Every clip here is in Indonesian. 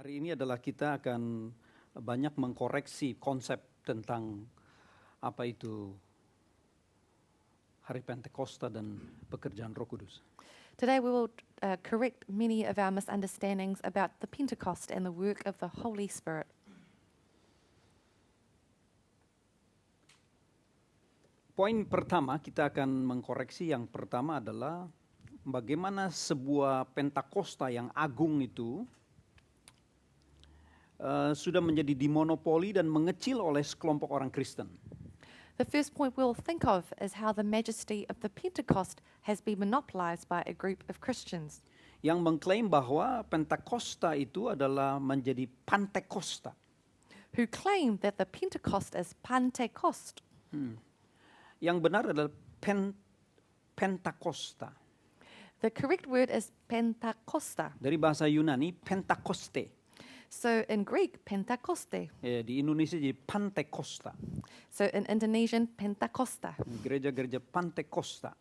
Hari ini adalah kita akan banyak mengkoreksi konsep tentang apa itu Hari Pentakosta dan pekerjaan Roh Kudus. Today we will correct many of our misunderstandings about the Pentecost and the work of the Holy Spirit. Poin pertama kita akan mengkoreksi, yang pertama adalah bagaimana sebuah Pentakosta yang agung itu sudah menjadi dimonopoli dan mengecil oleh sekelompok orang Kristen. The first point we'll think of is how the majesty of the Pentecost has been monopolized by a group of Christians Yang mengklaim bahwa Pentakosta itu adalah menjadi Pantekosta. who claim that the Pentecost is Pentecost. Yang benar adalah Pentakosta. The correct word is Pentakosta. Dari bahasa Yunani Pentakoste. So in Greek, Pentakoste. Di Indonesia jadi Pantekosta. So in Indonesian, Pentakosta. Gereja-gereja Pantekosta.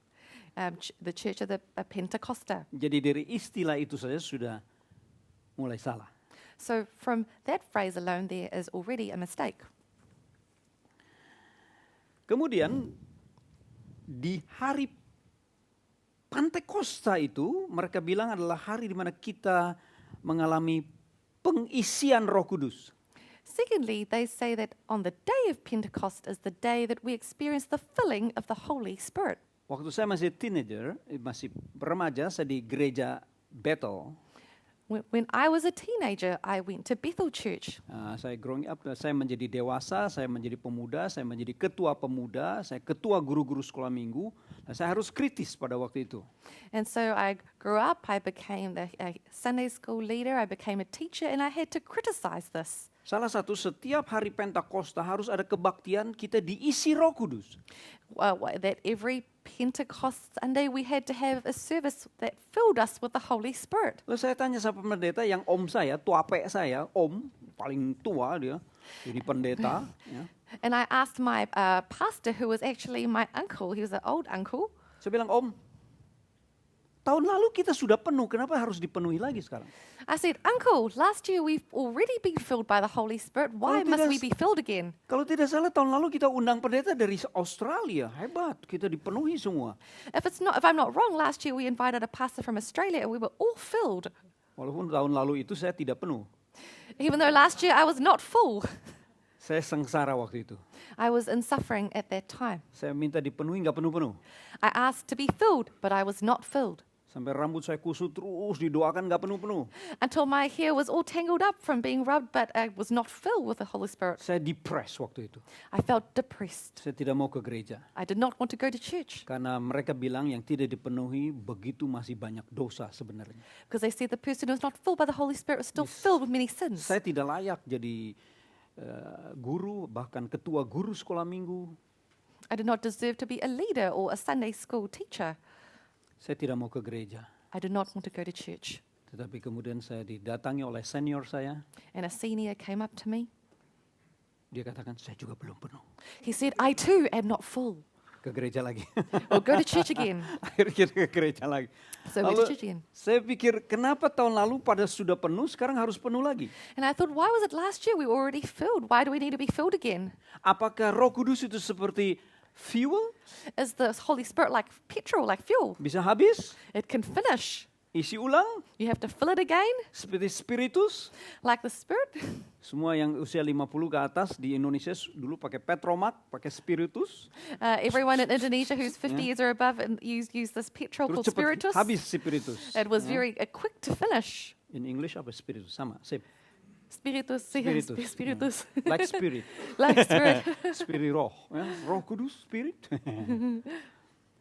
The Church of the Pentakosta. Jadi dari istilah itu saja sudah mulai salah. So from that phrase alone, there is already a mistake. Kemudian di hari Pantekosta itu mereka bilang adalah hari di mana kita mengalami pengisian Roh Kudus. Secondly, they say that on the day of Pentecost is the day that we experience the filling of the Holy Spirit. Waktu saya masih teenager, masih remaja, saya di gereja Bethel. When I was a teenager, I went to Bethel Church. Saya growing up, saya menjadi dewasa, saya menjadi pemuda, saya menjadi ketua pemuda, saya ketua guru-guru sekolah minggu. Nah, saya harus kritis pada waktu itu. And so I grew up, I became the Sunday school leader, I became a teacher, and I had to criticize this. Salah satu, setiap hari Pentakosta harus ada kebaktian kita diisi Roh Kudus. That every Pentecost Sunday we had to have a service that filled us with the Holy Spirit. Lalu saya tanya sama pendeta yang om saya, tuape saya, om paling tua dia, jadi pendeta. Ya. And I asked my pastor, who was actually my uncle, he was an old uncle. Saya bilang, om, tahun lalu kita sudah penuh, kenapa harus dipenuhi lagi sekarang? I said, Uncle, last year we've already been filled by the Holy Spirit. Why must we be filled again? Kalau tidak salah tahun lalu kita undang pendeta dari Australia, hebat, kita dipenuhi semua. If I'm not wrong, last year we invited a pastor from Australia and we were all filled. Walaupun tahun lalu itu saya tidak penuh. Even though last year I was not full. Saya sengsara waktu itu. I was in suffering at that time. Saya minta dipenuhi, nggak penuh-penuh. I asked to be filled, but I was not filled. Sampai rambut saya kusut terus didoakan nggak penuh-penuh. Until my hair was all tangled up from being rubbed, but I was not filled with the Holy Spirit. Saya depressed waktu itu. I felt depressed. Saya tidak mau ke gereja. I did not want to go to church. Karena mereka bilang yang tidak dipenuhi begitu masih banyak dosa sebenarnya. Because they said the person who was not filled by the Holy Spirit was still filled with many sins. Saya tidak layak jadi guru, bahkan ketua guru sekolah minggu. I did not deserve to be a leader or a Sunday school teacher. Saya tidak mau ke gereja. I did not want to go to church. Tetapi kemudian saya didatangi oleh senior saya. And a senior came up to me. Dia katakan, saya juga belum penuh. He said, I too am not full. Ke gereja lagi. Or go to church again. Akhirnya ke gereja lagi. So we went to church again. Saya pikir, kenapa tahun lalu pada sudah penuh, sekarang harus penuh lagi? And I thought, why was it last year we were already filled? Why do we need to be filled again? Apakah Roh Kudus itu seperti fuel? Is the Holy Spirit like petrol, like fuel? Bisa habis? It can finish. Isi ulang? You have to fill it again, Seperti spiritus? like the Spirit. Semua yang usia 50 ke atas di Indonesia dulu pakai Petromax, pakai spiritus. Everyone in Indonesia who's 50 years or above and use this petrol Terus called cepat spiritus. habis spiritus. It was very quick to finish. In English apa spiritus? Sama, sip. Spiritus. Spiritus. Spiritus. Like spirit. Like spirit. Spirit roh. Ya, Roh Kudus, spirit.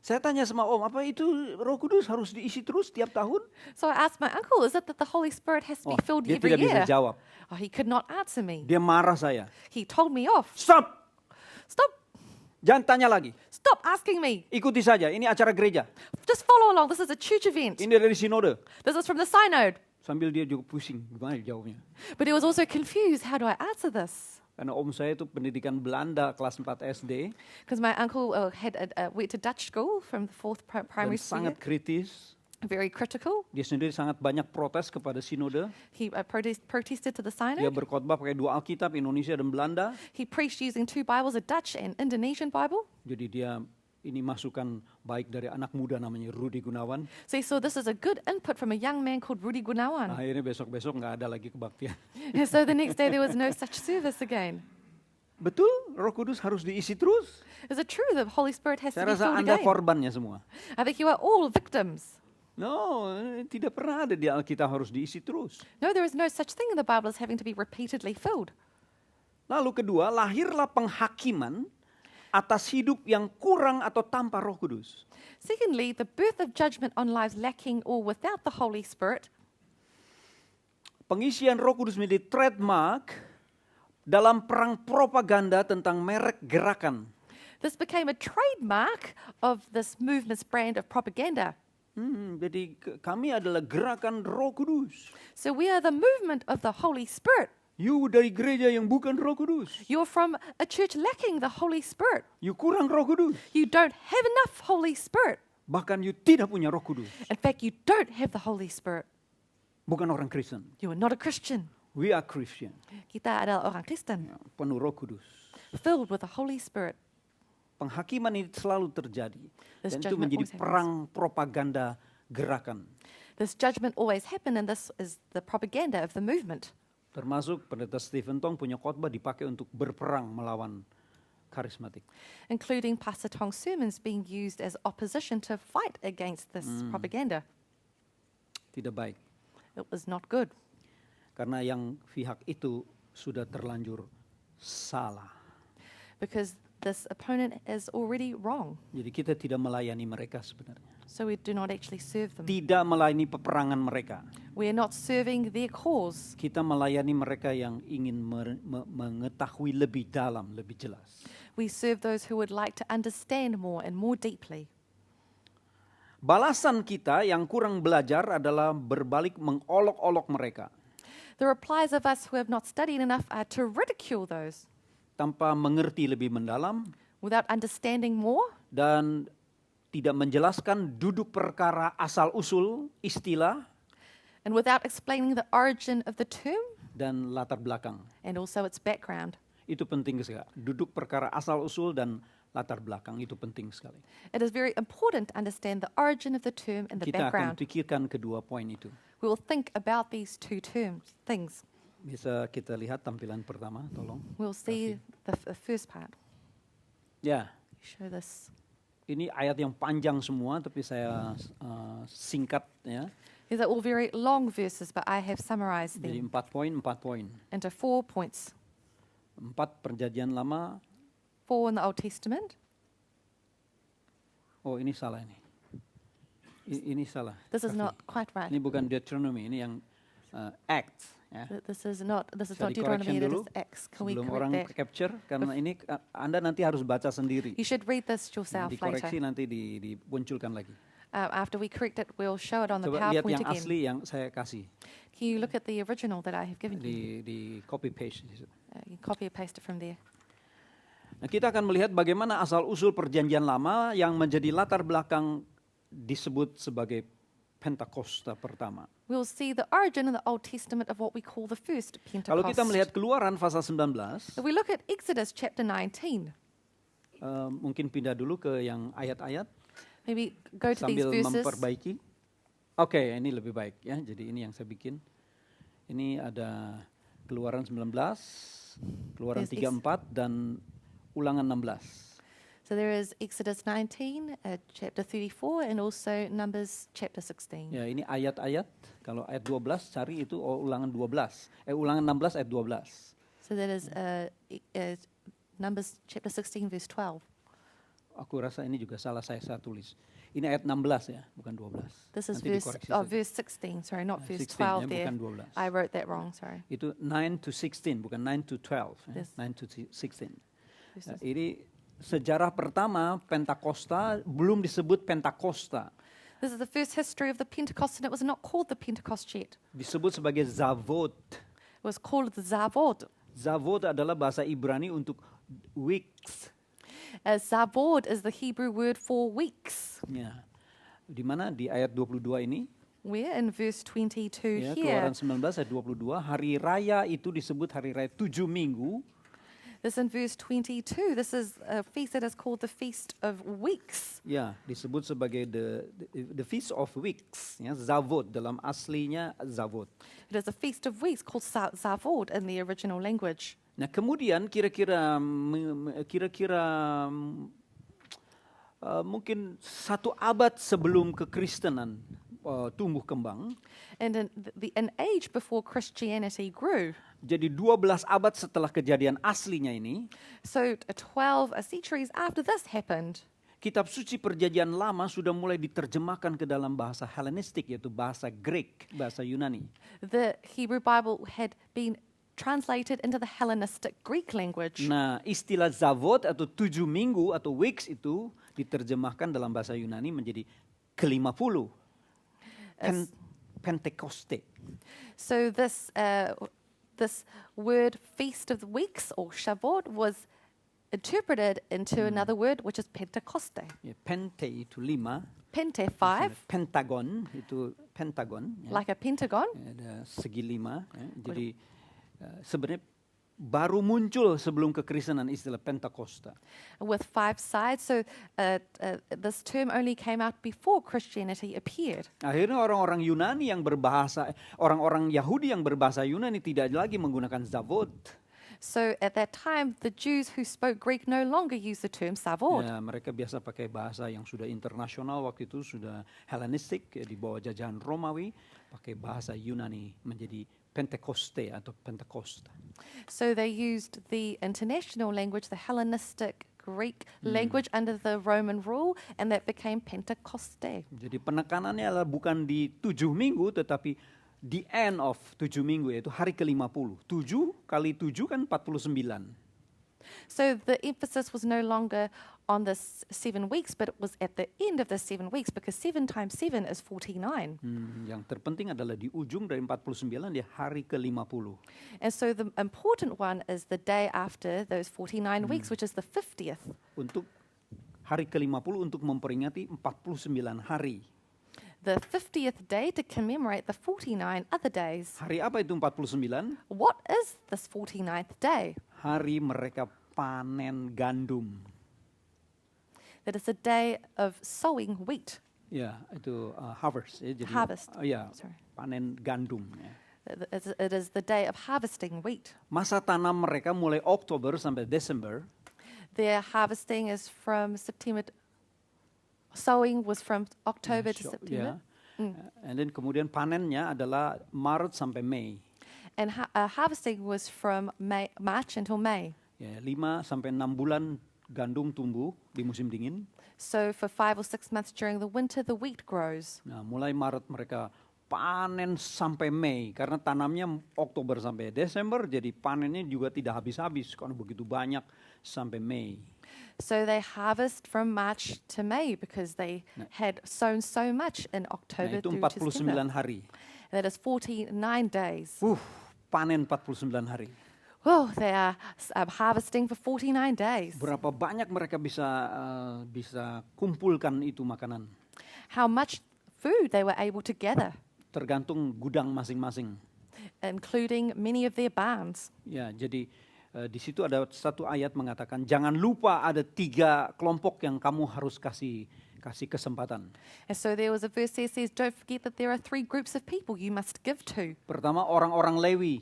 Saya tanya sama om, apa itu Roh Kudus harus diisi terus tiap tahun? So I asked my uncle, is it that the Holy Spirit has to be filled Dia every tidak bisa year? jawab. Oh, he could not answer me. Dia marah saya. He told me off. Stop! Stop. Jangan tanya lagi. Stop asking me. Ikuti saja, ini acara gereja. Just follow along. This is a church event. Ini dari sinode. This is from the synod. Sambil dia juga pusing, gimana jawabnya. But he was also confused. How do I answer this? Karena om saya itu pendidikan Belanda kelas 4 SD. Because my uncle went to Dutch school from the fourth primary Dan school. sangat kritis. very critical. Dia sendiri sangat banyak protes kepada sinode. He protested to the Dia synod. berkhotbah pakai 2 Alkitab, Indonesia dan Belanda. He preached using 2 Bibles, a Dutch and Indonesian Bible. Jadi dia ini masukan baik dari anak muda namanya Rudi Gunawan. So he saw this as a good input from a young man called Rudi Gunawan. Akhirnya besok-besok nggak ada lagi kebaktian. And so the next day there was no such service again. Betul, Roh Kudus harus diisi terus. Is it true the Holy Spirit has to Saya be rasa filled Anda again? korbannya semua. I think you are all victims. No, tidak pernah ada di Alkitab harus diisi terus. No, there is no such thing in the Bible as having to be repeatedly filled. Lalu kedua, lahirlah penghakiman atas hidup yang kurang atau tanpa Roh Kudus. Secondly, the birth of judgment on lives lacking or without the Holy Spirit. Pengisian Roh Kudus menjadi trademark dalam perang propaganda tentang merek gerakan. This became a trademark of this movement's brand of propaganda. Jadi kami adalah gerakan Roh Kudus. So we are the movement of the Holy Spirit. You dari gereja yang bukan Roh Kudus. You're from a church lacking the Holy Spirit. You kurang Roh Kudus. You don't have enough Holy Spirit. Bahkan you tidak punya Roh Kudus. In fact, you don't have the Holy Spirit. Bukan orang Kristen. You are not a Christian. We are Christian. Kita adalah orang Kristen, Penuh Roh Kudus. filled with the Holy Spirit. Penghakiman ini selalu terjadi. This Dan itu judgment menjadi always happens. perang propaganda gerakan. This judgment always happened, and this is the propaganda of the movement. Termasuk pendeta Stephen Tong punya khotbah dipakai untuk berperang melawan karismatik. Including Pastor Tong's sermons being used as opposition to fight against this propaganda. Tidak baik. It was not good, Karena yang pihak itu sudah terlanjur salah. because this opponent is already wrong. Jadi kita tidak melayani mereka sebenarnya. So we do not actually serve them. Tidak melayani peperangan mereka. We are not serving their cause. Kita melayani mereka yang ingin mengetahui lebih dalam, lebih jelas. We serve those who would like to understand more and more deeply. Balasan kita yang kurang belajar adalah berbalik mengolok-olok mereka. The replies of us who have not studied enough are to ridicule those Tanpa mengerti lebih mendalam without understanding more dan tidak menjelaskan duduk perkara asal-usul, istilah, and without explaining the origin of the term dan latar belakang. and also its background. Itu penting sekali. Duduk perkara asal-usul dan latar belakang itu penting sekali. It is very important to understand the origin of the term and the Kita akan background. pikirkan kedua poin itu. We will think about these two things. Bisa kita lihat tampilan pertama, tolong. We'll see the first part. Ya, Show this. ini ayat yang panjang semua, tapi saya singkat ya. These are all very long verses, but I have summarized Jadi them 4 poin. into 4 points. 4 perjanjian lama. 4 in the Old Testament. Oh, ini salah ini. Ini salah. This is Kasih. not quite right. Ini bukan Deuteronomy, ini yang Acts. Ya. This is not Bisa Deuteronomy, it dulu is Acts. Can we sebelum correct orang that? capture, karena ini Anda nanti harus baca sendiri. You should read this yourself Dikoreksi later. nanti dimunculkan lagi. After we correct it, we'll show it on the Coba lihat PowerPoint yang again. asli yang saya kasih. Can you look at the original that I have given you? Di copy paste. You copy and paste it from there. Nah, kita akan melihat bagaimana asal-usul perjanjian lama yang menjadi latar belakang disebut sebagai Pentakosta pertama. We'll see the origin in the Old Testament of what we call the first Kalau kita melihat Pentecost. Keluaran pasal 19, If we look at Exodus chapter 19, mungkin pindah dulu ke yang ayat-ayat maybe go to these sambil verses. memperbaiki. Oke, ini lebih baik ya. Jadi ini yang saya bikin. Ini ada Keluaran 19, Keluaran There's 34 dan Ulangan 16. So there is Exodus 19, chapter 34, and also Numbers chapter 16. Ya, ini ayat-ayat. Kalau ayat 12 cari itu Ulangan 12. Ulangan 16 ayat 12. So that is Numbers chapter 16, verse 12. Aku rasa ini juga salah saya tulis. Ini ayat 16 ya, bukan 12. This is Nanti verse, dikoreksi oh, saja. verse 16, sorry, not verse 16 12 ya, there. bukan 12. I wrote that wrong, sorry. Itu 9 to 16, bukan 9 to 12. Ya. Yes. 9 to 16. Verses. Ini sejarah pertama Pentakosta belum disebut Pentakosta. This is the first history of the Pentecost, and it was not called the Pentecost yet. Disebut sebagai Zavod. It was called the Zavod. Zavod adalah bahasa Ibrani untuk weeks. Zavod is the Hebrew word for weeks. Ya. Di mana di ayat 22 ini, We're in verse 22 ya, here. Keluaran 19 ayat 22, hari raya itu disebut hari raya 7 minggu. This in verse 22. This is a feast that is called the Feast of Weeks. Ya, disebut sebagai the Feast of Weeks, ya, Zavod dalam aslinya Zavod. It is a Feast of Weeks called Zavod in the original language. Nah, kemudian kira-kira mungkin 1 abad sebelum kekristenan tumbuh kembang, And in an age before Christianity grew, jadi 12 abad setelah kejadian aslinya ini, so 12 centuries after this happened, kitab suci Perjanjian Lama sudah mulai diterjemahkan ke dalam bahasa Helenistik, yaitu bahasa Greek, bahasa Yunani. the Hebrew Bible had been translated into the Hellenistic Greek language. Nah, istilah Zavod atau 7 minggu atau weeks itu diterjemahkan dalam bahasa Yunani menjadi ke-50. Pentekoste. So this word Feast of the Weeks or Shavuot was interpreted into another word which is Pentecoste. Ya, pente itu 5, Pente 5, pentagon itu pentagon, ya. like a pentagon. Ada segi 5, ya. Jadi sebenarnya baru muncul sebelum kekristenan istilah Pentakosta. With 5 sides, so this term only came out before Christianity appeared. Akhirnya orang-orang Yunani yang orang-orang Yahudi yang berbahasa Yunani tidak lagi menggunakan Zavod. So at that time, the Jews who spoke Greek no longer used the term Savod. Ya, mereka biasa pakai bahasa yang sudah internasional waktu itu, sudah Helenistik, ya, di bawah jajahan Romawi, pakai bahasa Yunani menjadi Pentekoste atau Pentekosta. So they used the international language, the Hellenistic Greek language under the Roman rule, and that became Pentecoste. Jadi penekanannya adalah bukan di 7 minggu, tetapi the end of 7 minggu, yaitu hari ke-50. 7 kali 7 kan 49. So the emphasis was no longer on the 7 weeks, but it was at the end of the 7 weeks, because 7 times 7 is 49. Yang terpenting adalah di ujung dari 49 di hari ke-50. And so the important one is the day after those 49 weeks, which is the 50th. Untuk hari ke-50 untuk memperingati 49 hari. The 50th day to commemorate the 49 other days. Hari apa itu 49? What is this 49th day? Hari mereka panen gandum. That is a day of sowing wheat. Ya, itu harvest. Ya, jadi, Harvest. Ya, Sorry. panen gandum. Ya. It is the day of harvesting wheat. Masa tanam mereka mulai Oktober sampai Desember. Their harvesting is from September. Sowing was from October to Ya, September. and then kemudian panennya adalah Maret sampai Mei. And harvesting was from March until May. Ya, 5 sampai 6 bulan gandum tumbuh di musim dingin. So for 5 or 6 months during the winter, the wheat grows. Nah, mulai Maret mereka panen sampai Mei karena tanamnya Oktober sampai Desember, jadi panennya juga tidak habis-habis karena begitu banyak sampai Mei. So they harvest from March to May because they had sown so much in Nah, October itu through to 49 September. hari. That is 49 days. Panen 49 hari. Oh, they are harvesting for 49 days. Berapa banyak mereka bisa kumpulkan itu makanan? How much food they were able to gather, Tergantung gudang masing-masing. including many of their barns. Ya, jadi di situ ada satu ayat mengatakan jangan lupa ada 3 kelompok yang kamu harus kasih kesempatan. And so there was a verse that says, don't forget that there are 3 groups of people you must give to. Pertama orang-orang Lewi,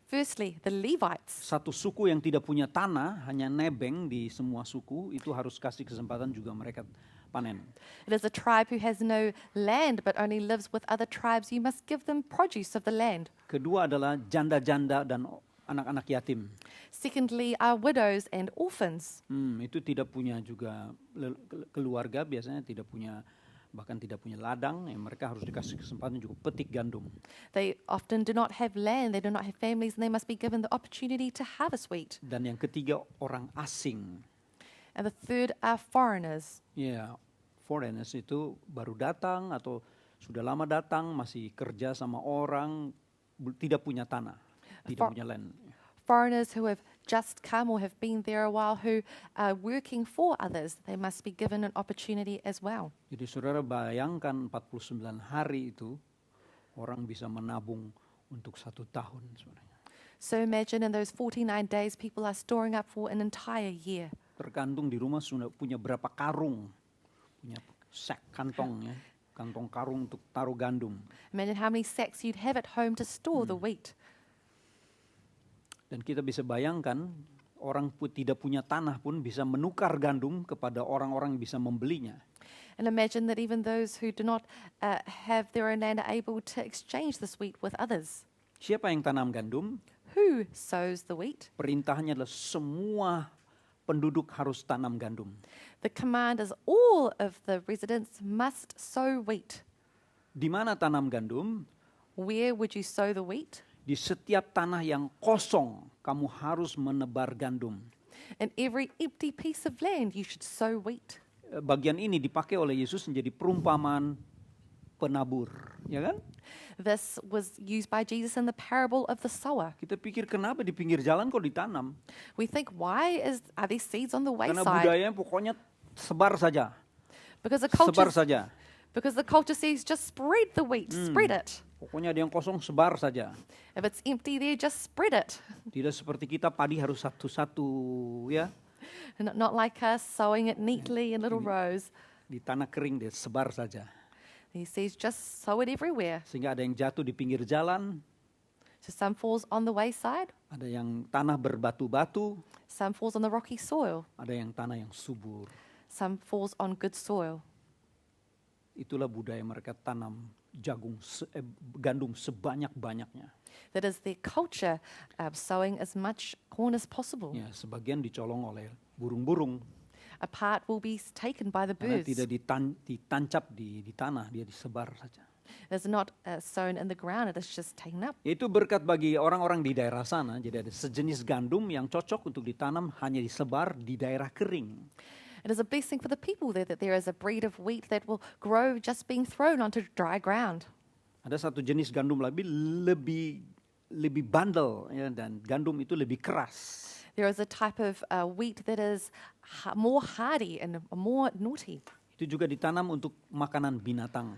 Firstly, the Levites. satu suku yang tidak punya tanah, hanya nebeng di semua suku, itu harus kasih kesempatan juga mereka panen. It is a tribe who has no land but only lives with other tribes. You must give them produce of the land. Kedua adalah janda-janda dan anak-anak yatim. Secondly, are widows and orphans. Itu tidak punya juga keluarga, biasanya bahkan tidak punya ladang, mereka harus dikasih kesempatan juga petik gandum. They often do not have land, they do not have families, and they must be given the opportunity to harvest wheat. Dan yang ketiga orang asing. And the third are foreigners. Ya, foreigners itu baru datang atau sudah lama datang, masih kerja sama orang, tidak punya tanah, tidak punya land. Foreigners who have just come or have been there a while who are working for others. They must be given an opportunity as well. Jadi saudara bayangkan 49 hari itu orang bisa menabung untuk 1 tahun sebenarnya. So imagine in those 49 days, people are storing up for an entire year. Tergantung di rumah sudah punya berapa karung, punya sak kantong ya, kantong karung untuk taruh gandum. Imagine how many sacks you'd have at home to store the wheat. Dan kita bisa bayangkan orang tidak punya tanah pun bisa menukar gandum kepada orang-orang yang bisa membelinya. And imagine that even those who do not have their own land are able to exchange this wheat with others. Siapa yang tanam gandum? Who sows the wheat? Perintahnya adalah semua penduduk harus tanam gandum. The command is all of the residents must sow wheat. Di mana tanam gandum? Where would you sow the wheat? Di setiap tanah yang kosong, kamu harus menebar gandum. In every empty piece of land, you should sow wheat. Bagian ini dipakai oleh Yesus menjadi perumpamaan penabur, ya kan? This was used by Jesus in the parable of the sower. Kita pikir kenapa di pinggir jalan kok ditanam? We think, are these seeds on the Karena wayside? budayanya pokoknya sebar saja, Because the sebar culture, saja. says just spread the wheat, spread it. Pokoknya ada yang kosong sebar saja. If it's empty there, just spread it. Tidak seperti kita padi harus satu-satu ya. Not like us sowing it neatly in little rows. Di tanah kering dia sebar saja. He says just sow it everywhere. Sehingga ada yang jatuh di pinggir jalan, So some falls on the wayside, ada yang tanah berbatu-batu, some falls on the rocky soil, ada yang tanah yang subur. some falls on good soil. Itulah budaya mereka tanam gandum sebanyak-banyaknya. That is their culture, sowing as much corn as possible. Ya, sebagian dicolong oleh burung-burung. A part will be taken by the Karena birds. tidak ditancap di tanah, dia disebar saja. It's not sown in the ground, it is just taken up. Itu berkat bagi orang-orang di daerah sana. Jadi ada sejenis gandum yang cocok untuk ditanam hanya disebar di daerah kering. It is a blessing for the people there that there is a breed of wheat that will grow just being thrown onto dry ground. Ada satu jenis gandum lebih bandel ya, dan gandum itu lebih keras. There is a type of wheat that is more hardy and more naughty. Itu juga ditanam untuk makanan binatang.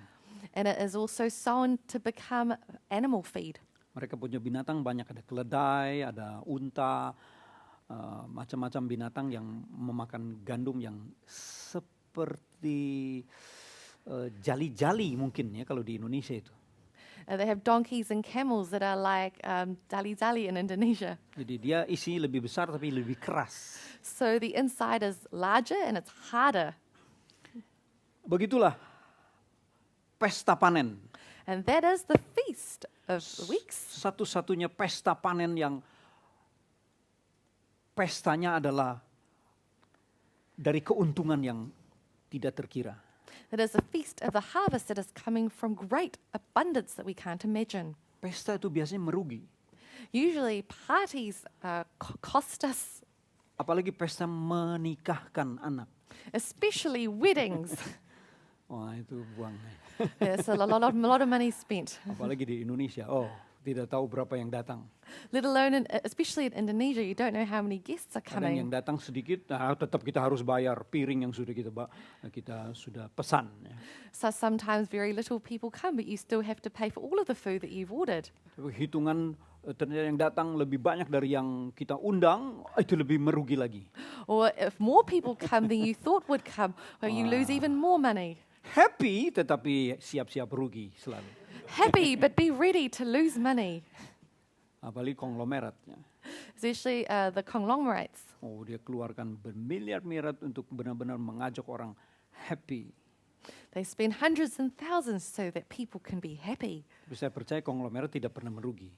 And it is also sown to become animal feed. Mereka punya binatang banyak, ada keledai, ada unta, macam-macam binatang yang memakan gandum yang seperti jali-jali mungkin ya kalau di Indonesia itu. They have donkeys and camels that are like dali-dali in Indonesia. Jadi dia isi lebih besar tapi lebih keras. So the inside is larger and it's harder. Begitulah pesta panen. And that is the feast of the weeks. Satu-satunya pesta panen yang pestanya adalah dari keuntungan yang tidak terkira. It is a feast of the harvest that is coming from great abundance that we can't imagine. Pesta itu biasanya merugi. Usually parties cost us, Apalagi pesta menikahkan anak. especially weddings. Wah itu buang. There's a lot of money spent. Apalagi di Indonesia. Oh, tidak tahu berapa yang datang. Let alone, especially in Indonesia, you don't know how many guests are Kadang yang coming. datang sedikit, tetap kita harus bayar piring yang sudah kita sudah pesan. Ya. So sometimes very little people come, but you still have to pay for all of the food that you've ordered. Hitungan ternyata yang datang lebih banyak dari yang kita undang, itu lebih merugi lagi. Or if more people come than you thought would come, well, you lose even more money. Happy tetapi siap-siap rugi selalu. Happy, but be ready to lose money. Apalagi konglomerat. Ya. Especially the conglomerates. Oh, dia keluarkan bermiliar-miliar untuk benar-benar mengajak orang happy. They spend hundreds and thousands so that people can be happy. Tapi saya percaya konglomerat tidak pernah merugi.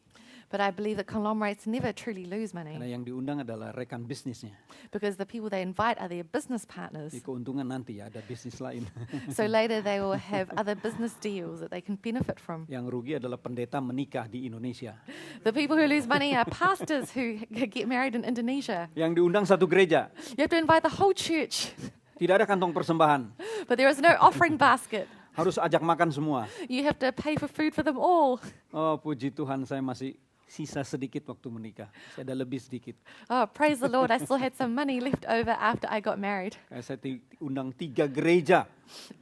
But I believe that conglomerates never truly lose money Karena yang diundang adalah rekan bisnisnya. because the people they invite are their business partners. Jadi keuntungan nanti ya, ada bisnis lain. So later they will have other business deals that they can benefit from. Yang rugi adalah pendeta menikah di Indonesia. The people who lose money are pastors who get married in Indonesia. Yang diundang satu gereja. You have to invite the whole church, Tidak ada kantong persembahan. but there is no offering basket. Harus ajak makan semua. You have to pay for food for them all. Oh puji Tuhan saya masih sisa sedikit waktu menikah. Saya ada lebih sedikit. Oh, praise the Lord. I still had some money left over after I got married. Kayak saya undang 3 gereja,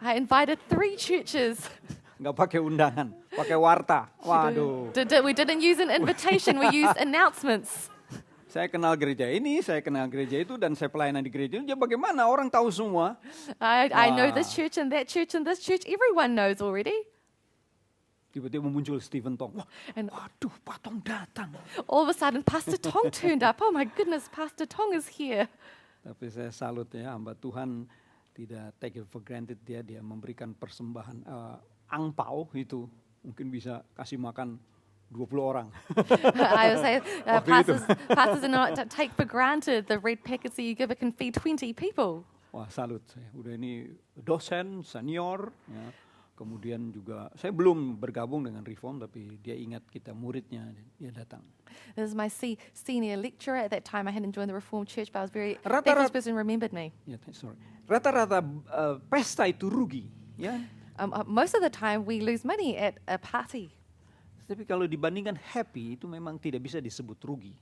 I invited 3 churches. nggak pakai undangan, pakai warta. Waduh. We didn't use an invitation, we used announcements. Saya kenal gereja ini, saya kenal gereja itu, dan saya pelayanan di gereja itu. Ya bagaimana orang tahu semua? I know this Wah. church and that church and this church. Everyone knows already. Tiba-tiba muncul Stephen Tong. Wah, And waduh, Pak Tong datang. all of a sudden, Pastor Tong turned up. Oh my goodness, Pastor Tong is here. Tapi saya salut ya, hamba Tuhan tidak take it for granted, dia memberikan persembahan angpau itu mungkin bisa kasih makan 20 orang. I would say Waktu itu. pastors are not to take for granted the red packets that you give. It can feed 20 people. Wah, salut saya. Udah ini dosen senior ya. Kemudian juga saya belum bergabung dengan Reform, tapi dia ingat kita muridnya, dia datang. This is my senior lecturer. At that time, I hadn't joined the Reformed Church, but I was very Rata-rata- thankful this person remembered me. Ya, sorry. Rata-rata pesta itu rugi, ya. Most of the time, we lose money at a party. Tapi kalau dibandingkan happy itu memang tidak bisa disebut rugi.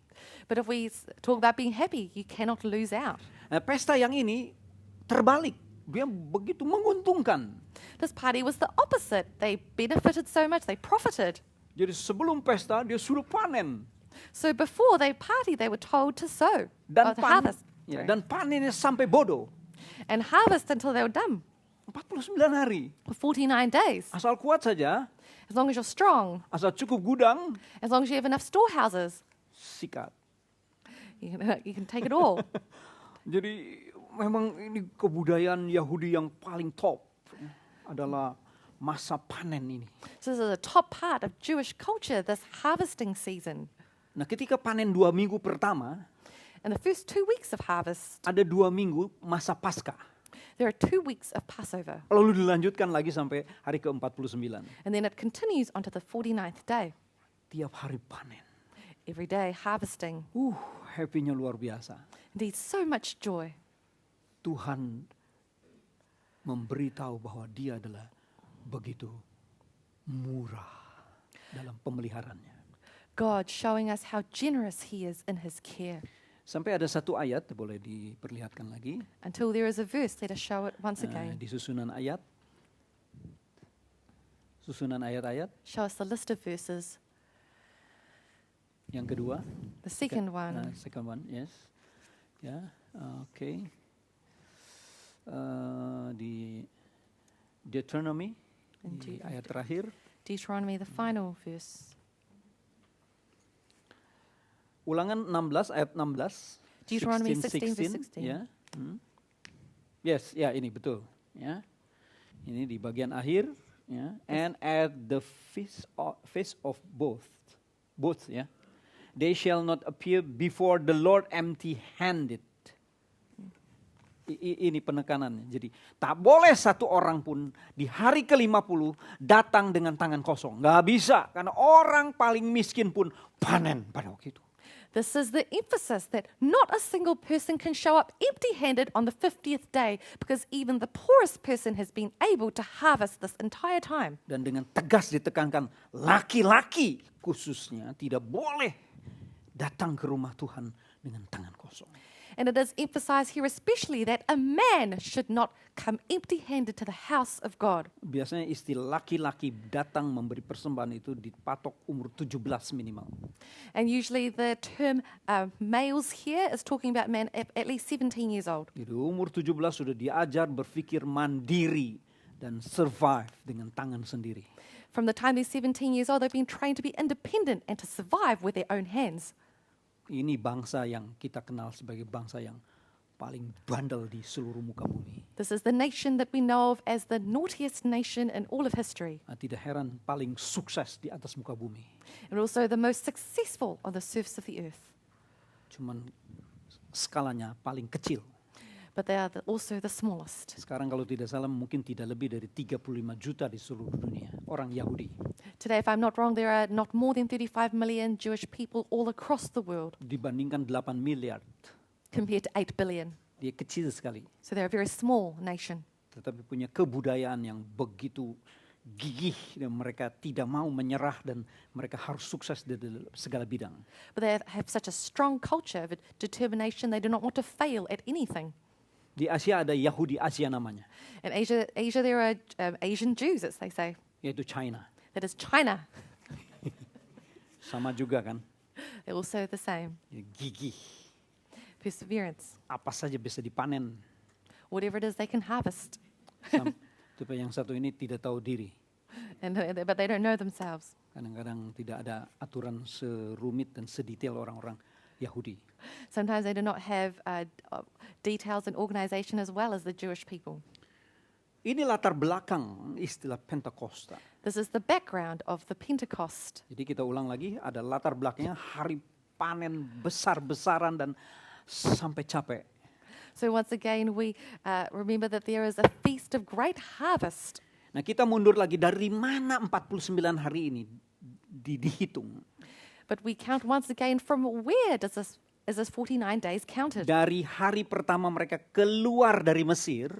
But if we talk about being happy, you cannot lose out. Nah, pesta yang ini terbalik, dia begitu menguntungkan. This party was the opposite. They benefited so much, they profited. Jadi sebelum pesta dia suruh panen So before they party, they were told to sow, dan to harvest. ya, Sorry. dan panennya sampai bodoh. And harvest until they were done 49 hari. for 49 days. Asal kuat saja, As long as you're strong, asal cukup gudang, as long as you have enough storehouses, sikat. you can take it all. Jadi memang ini kebudayaan Yahudi yang paling top adalah masa panen ini. So this is a top part of Jewish culture, this harvesting season. Nah, ketika panen 2 minggu pertama, In the first 2 weeks of harvest, ada 2 minggu masa Paskah. there are 2 weeks of Passover. Lalu dilanjutkan lagi sampai hari ke-49. And then it continues onto the 49th day. Tiap hari panen. Every day harvesting. Happy-nya luar biasa. Indeed, so much joy. Tuhan memberitahu bahwa dia adalah begitu murah dalam pemeliharaannya. God showing us how generous He is in His care. Sampai ada satu ayat, boleh diperlihatkan lagi. Until there is a verse, let us show it once again. Di susunan ayat. Susunan ayat-ayat. Show us the list of verses. Yang kedua. The second one. Second one, yes. Ya, oke. Di Deuteronomy, di ayat terakhir. Deuteronomy, the final verse. Ulangan 16 ayat 16. Deuteronomy 16 verse 16. Ya. Yes, ya ini betul. Ya. Ini di bagian akhir. Ya. And at the face of both, ya. They shall not appear before the Lord empty-handed. Ini penekanannya. Jadi tak boleh satu orang pun di hari ke-50 datang dengan tangan kosong. Nggak bisa, karena orang paling miskin pun panen pada waktu itu. This is the emphasis that not a single person can show up empty-handed on the 50th day because even the poorest person has been able to harvest this entire time. Dan dengan tegas ditekankan, laki-laki khususnya tidak boleh datang ke rumah Tuhan dengan tangan kosong. And it is emphasized here especially that a man should not come empty-handed to the house of God. Biasanya istilah laki-laki datang memberi persembahan itu dipatok umur 17 minimal. And usually the term males here is talking about men at least 17 years old. Jadi umur 17 sudah diajar berpikir mandiri dan survive dengan tangan sendiri. From the time they're 17 years old, they've been trained to be independent and to survive with their own hands. Ini bangsa yang kita kenal sebagai bangsa yang paling bandel di seluruh muka bumi. This is the nation that we know of as the naughtiest nation in all of history. Nah, tidak heran paling sukses di atas muka bumi. And also the most successful on the surface of the earth. Cuman skalanya paling kecil. But they are also the smallest. Sekarang kalau tidak salah mungkin tidak lebih dari 35 juta di seluruh dunia orang Yahudi. Today, if I'm not wrong, there are not more than 35 million Jewish people all across the world Dibandingkan 8 miliar, compared to 8 billion. dia kecil sekali. So they're a very small nation. Tetapi punya kebudayaan yang begitu gigih dan mereka tidak mau menyerah dan mereka harus sukses di dalam segala bidang. But they have such a strong culture of determination. They do not want to fail at anything. Di Asia ada Yahudi Asia namanya, In Asia there are Asian Jews, as they say. yaitu China. That is China. Sama juga kan, They're also the same. ya, gigih. Perseverance. Apa saja bisa dipanen. Whatever it is they can harvest. Tapi yang satu ini tidak tahu diri. But they don't know themselves. Kadang-kadang tidak ada aturan serumit dan sedetail orang-orang Yahudi. Sometimes they do not have details and organization as well as the Jewish people. Ini latar belakang istilah Pentakosta. This is the background of the Pentecost. Jadi kita ulang lagi, ada latar belakangnya hari panen besar-besaran dan sampai capek. So once again, we remember that there is a feast of great harvest. Nah kita mundur lagi, dari mana 49 hari ini dihitung? But we count once again from where is this 49 days counted? Dari hari pertama mereka keluar dari Mesir,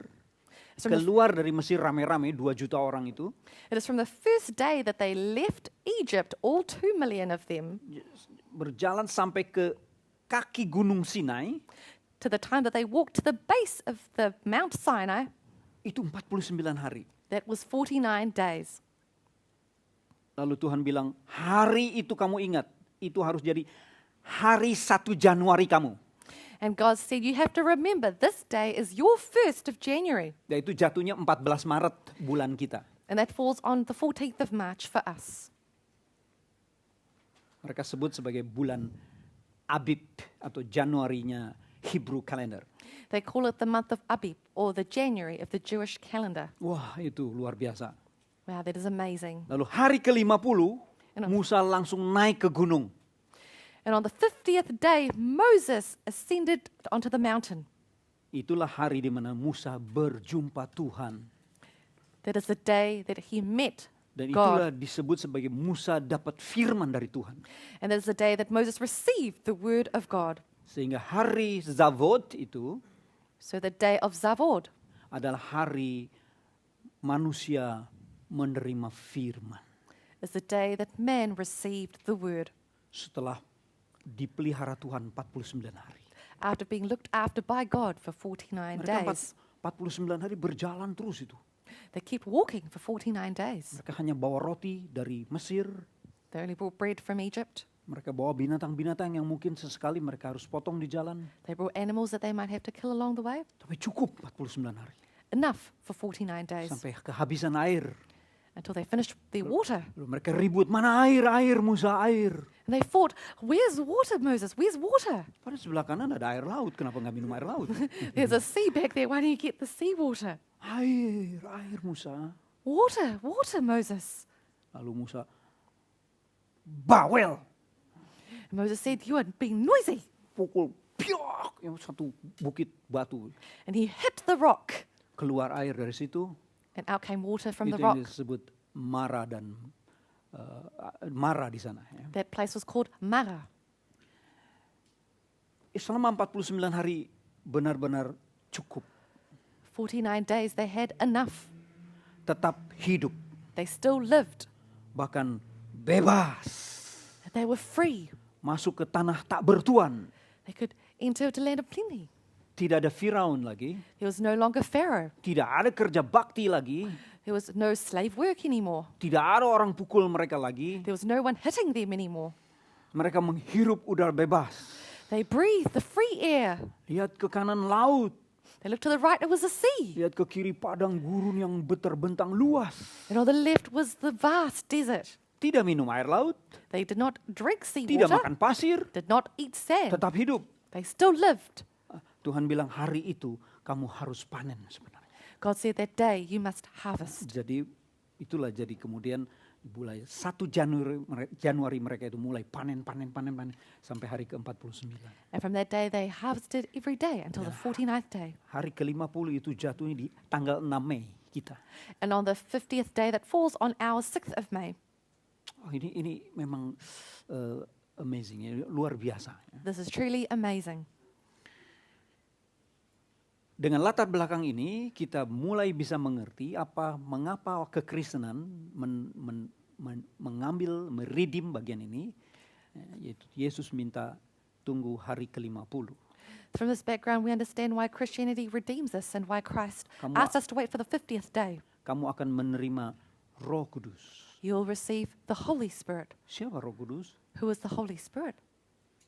rame-rame 2 juta orang itu, It is from the first day that they left Egypt, all 2 million of them, berjalan sampai ke kaki Gunung Sinai, to the time that they walked to the base of the Mount Sinai. itu 49 hari. That was 49 days. Lalu Tuhan bilang, hari itu kamu ingat, itu harus jadi hari 1 Januari kamu. And God said, you have to remember, this day is your 1st of January. Dan itu jatuhnya 14 Maret bulan kita. And that falls on the 14th of March for us. Mereka sebut sebagai bulan Abib atau Januarinya Hebrew calendar. They call it the month of Abib, or the January of the Jewish calendar. Wah, itu luar biasa. Wow, that is amazing. Lalu hari ke-50, Musa langsung naik ke gunung. And on the 50th day, Moses ascended onto the mountain. Itulah hari di mana Musa berjumpa Tuhan. That is the day that he met Dan itulah God. disebut sebagai Musa dapat firman dari Tuhan. And that is the day that Moses received the word of God. Sehingga hari Zavod itu So the day of Zavod adalah hari manusia menerima firman. is the day that man received the word. Setelah dipelihara Tuhan 49 hari. After being looked after by God for 49 Mereka days. 49 hari berjalan terus itu. They kept walking for 49 days. Mereka hanya bawa roti dari Mesir. They only brought bread from Egypt. Mereka bawa binatang-binatang yang mungkin sesekali mereka harus potong di jalan. They brought animals that they might have to kill along the way. Tapi cukup 49 hari. Enough for 49 days. Sampai kehabisan air. Until they finished their water. Lalu mereka ribut, mana air, Musa, air. And they fought, where's water, Moses? Where's water? Pada sebelah kanan ada air laut, kenapa nggak minum air laut? There's a sea back there. Why don't you get the sea water? Air Musa. Water, Moses. Lalu Musa, bawel. And Moses said, you are being noisy. Pukul, piok, yang satu bukit batu. And he hit the rock. Keluar air dari situ. And out came water from the Itu yang rock. disebut Mara dan Mara di sana. Ya. That place was called Mara. Selama 49 hari benar-benar cukup. 49 days they had enough. Tetap hidup. They still lived. Bahkan bebas. They were free. Masuk ke tanah tak bertuan. They could enter the land of plenty. Tidak ada Firaun lagi. There was no longer Pharaoh. Tidak ada kerja bakti lagi. There was no slave work anymore. Tidak ada orang pukul mereka lagi. There was no one hitting them anymore. Mereka menghirup udara bebas. They breathed the free air. Lihat ke kanan laut. They looked to the right, it was the sea. Lihat ke kiri padang gurun yang terbentang luas. And on the left was the vast desert. Tidak minum air laut. They did not drink Tidak seawater, makan pasir. did not eat sand. Tetap hidup. They still lived. Tuhan bilang hari itu kamu harus panen sebenarnya. God said that day you must harvest. Jadi itulah jadi kemudian mulai 1 Januari mereka itu mulai panen sampai hari ke-49. And from that day they harvested every day until the 49th day. Hari ke-50 itu jatuhnya di tanggal 6 Mei kita. And on the 50th day that falls on our 6th of May. Oh, ini memang amazing, ya, luar biasa. Ya. This is truly amazing. Dengan latar belakang ini kita mulai bisa mengerti mengapa kekristenan mengambil meridim bagian ini, yaitu Yesus minta tunggu hari ke-50. From this background, we understand why Christianity redeems us and why Christ Kamu- asks us to wait for the 50th day. Kamu akan menerima Roh Kudus. You'll receive the Holy Spirit. Siapa Roh Kudus? Who is the Holy Spirit?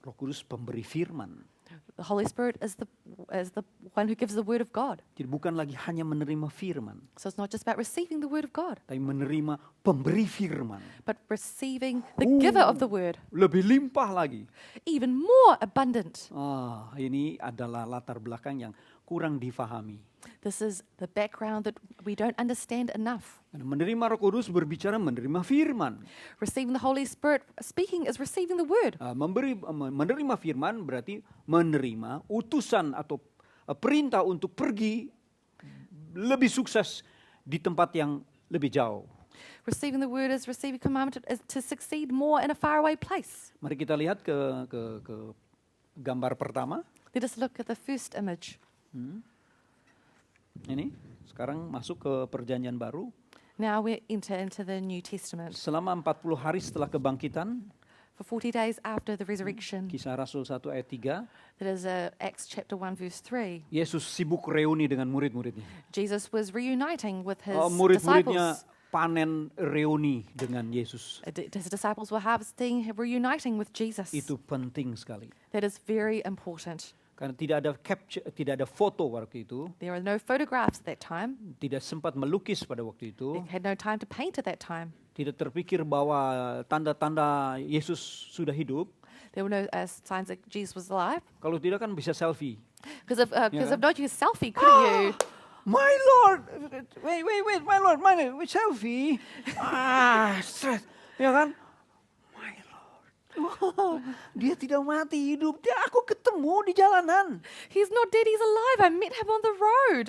Roh Kudus pemberi firman. The Holy Spirit is the one who gives the word of God. Jadi bukan lagi hanya menerima firman, So it's not just about receiving the word of God, tapi menerima pemberi firman. but receiving the giver of the word, Lebih limpah lagi. even more abundant. Ini adalah latar belakang yang kurang difahami. This is the background that we don't understand enough. Karena menerima Roh Kudus berbicara menerima firman. Receiving the Holy Spirit, speaking is receiving the word. Menerima firman berarti menerima utusan atau perintah untuk pergi lebih sukses di tempat yang lebih jauh. Receiving the word is receiving commandment is to succeed more in a faraway place. Mari kita lihat ke gambar pertama. Let us look at the first image. Ini sekarang masuk ke perjanjian baru. Now we enter into the New Testament. Selama 40 hari setelah kebangkitan, For 40 days after the resurrection, Kisah Rasul 1 ayat 3, that is Acts chapter 1 verse 3, Yesus sibuk reuni dengan murid-muridnya. Jesus was reuniting with his Murid-muridnya disciples. panen reuni dengan Yesus. His disciples were harvesting, reuniting with Jesus. Itu penting sekali. That is very important. Karena tidak ada foto waktu itu, There are no photographs at that time. tidak sempat melukis pada waktu itu, They had no time to paint at that time. tidak terpikir bahwa tanda-tanda Yesus sudah hidup. There were no signs that Jesus was alive. Kalau tidak kan bisa selfie. Because of kan? not using selfie, couldn't you? My Lord, wait, my Lord, selfie. Stress, ya kan? My Lord, wow, dia tidak mati, hidup. Aku ketemu di jalanan. He's not dead, he's alive. I met him on the road.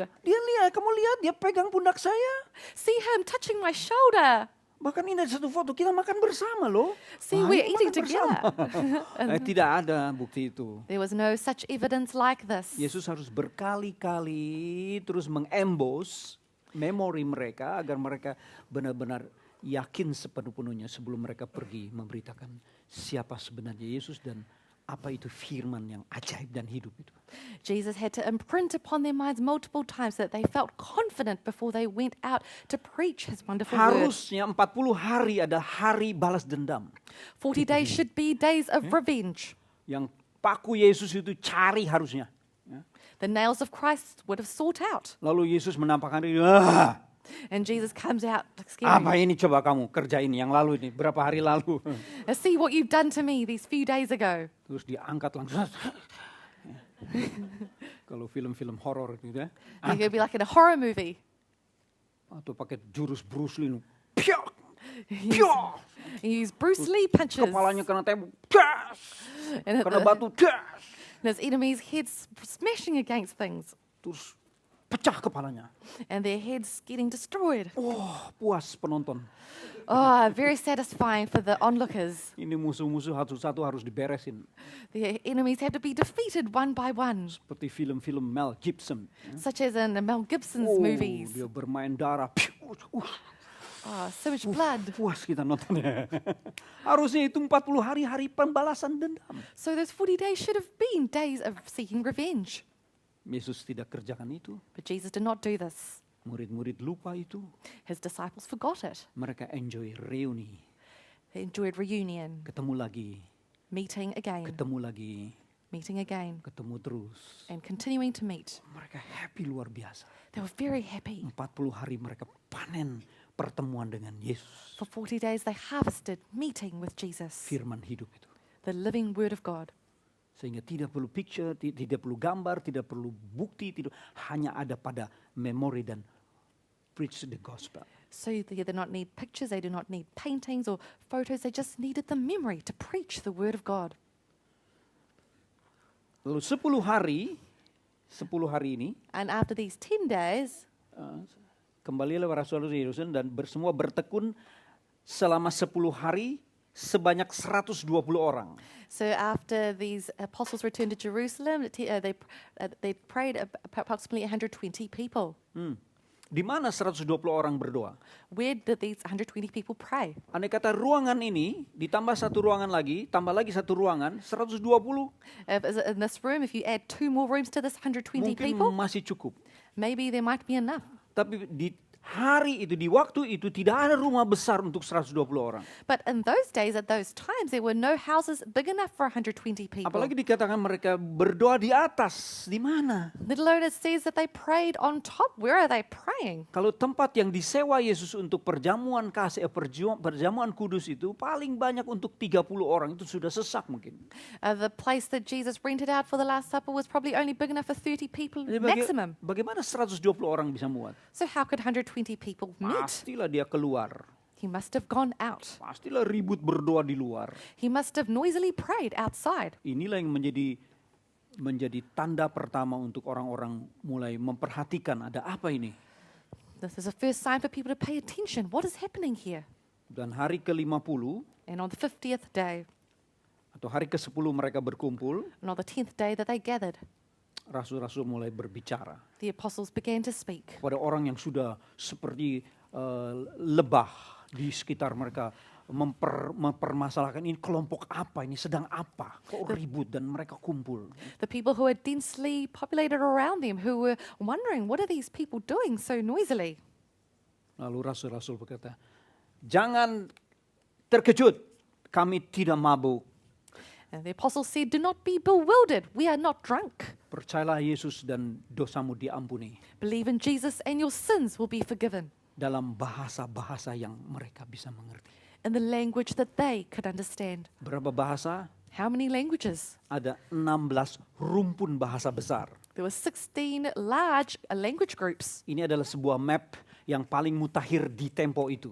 Kamu lihat, dia pegang pundak saya. See him touching my shoulder. Bahkan ini ada satu foto, kita makan bersama loh. See, we're eating makan together. Tidak ada bukti itu. There was no such evidence like this. Yesus harus berkali-kali terus mengembos memori mereka agar mereka benar-benar yakin sepenuh-penuhnya sebelum mereka pergi memberitakan siapa sebenarnya Yesus dan apa itu firman yang ajaib dan hidup itu. Jesus had to imprint upon their minds multiple times so that they felt confident before they went out to preach his wonderful word. Harusnya 40 hari ada hari balas dendam. 40 days should be days of revenge. Yang paku Yesus itu cari harusnya. The nails of Christ would have sought out. Lalu Yesus menampakkan diri, And Jesus comes out apa scary. ini coba kamu kerjain yang lalu ini, berapa hari lalu. Now, see what you've done to me these few days ago. Terus diangkat langsung. Kalau film-film horor gitu ya. You're going to be like in a horror movie. Atau pakai jurus Bruce Lee. Piak! Piak! You use Bruce Lee punches. Kepalanya kena tembok. Das! And Kena batu. Das! his enemies' heads smashing against things. Terus pecah kepalanya. And their heads getting destroyed. Puas penonton. Oh, very satisfying for the onlookers. Ini musuh-musuh satu-satu harus diberesin. The enemies have to be defeated one by one. Seperti film-film Mel Gibson. Such as in Mel Gibson's movies. Dia bermain darah. Oh, so much blood. Puas kita nontonnya. Harusnya itu 40 hari pembalasan dendam. So those 40 days should have been days of seeking revenge. Yesus tidak kerjakan itu. But Jesus did not do this. Murid-murid lupa itu. His disciples forgot it. Mereka enjoy reuni. They enjoyed reunion, Ketemu lagi. meeting again, Ketemu lagi. meeting again, Ketemu terus. and continuing to meet. Mereka happy luar biasa. They were very happy. 40 hari mereka panen pertemuan dengan Yesus. For 40 days they harvested meeting with Jesus, Firman hidup itu. the living word of God. Sehingga tidak perlu picture, tidak perlu gambar, tidak perlu bukti, hanya ada pada memori dan preach the gospel. So they did not need pictures, they do not need paintings or photos, they just needed the memory to preach the word of God. Lalu 10 hari ini, And after these 10 days, kembalilah rasul-rasul Yerusalem dan semua bertekun selama 10 hari sebanyak 120 orang. So after these apostles returned to Jerusalem, they prayed approximately 120 people. Di mana 120 orang berdoa? Where did these 120 people pray? Andai kata ruangan ini ditambah satu ruangan lagi, tambah lagi satu ruangan, 120 In this room, if you add 2 more rooms to this 120 mungkin people, masih cukup. maybe there might be enough. Tapi di hari itu, di waktu itu tidak ada rumah besar untuk 120 orang. But in those days, at those times, there were no houses big enough for 120 people. Apalagi dikatakan mereka berdoa di atas, di mana? Little known, it says that they prayed on top. Where are they praying? Kalau tempat yang disewa Yesus untuk perjamuan kasih, perjamuan kudus itu paling banyak untuk 30 orang, itu sudah sesak mungkin. The place that Jesus rented out for the Last Supper was probably only big enough for 30 people Jadi maximum. bagaimana 120 orang bisa muat? So how could 120 people meet? Pastilah dia keluar. He must have gone out. Pastilah ribut berdoa di luar. He must have noisily prayed outside. Inilah yang menjadi tanda pertama untuk orang-orang mulai memperhatikan ada apa ini. This is a first sign for people to pay attention. What is happening here? Dan hari ke-50 And on the 50th day, atau hari ke-10 mereka berkumpul, and on the 10th day that they gathered, rasul-rasul mulai berbicara the apostles began to speak. kepada orang yang sudah seperti lebah di sekitar mereka, mempermasalahkan ini kelompok apa, ini sedang apa, kok ribut dan mereka kumpul. The people who had densely populated around them, who were wondering, what are these people doing so noisily? Lalu rasul-rasul berkata, jangan terkejut, kami tidak mabuk. And the apostles said, do not be bewildered. We are not drunk. Percayalah Yesus dan dosamu diampuni. Believe in Jesus and your sins will be forgiven. Dalam bahasa-bahasa yang mereka bisa mengerti. In the language that they could understand. Berapa bahasa? How many languages? Ada 16 rumpun bahasa besar. There were 16 large language groups. Ini adalah sebuah map yang paling mutakhir di tempo itu.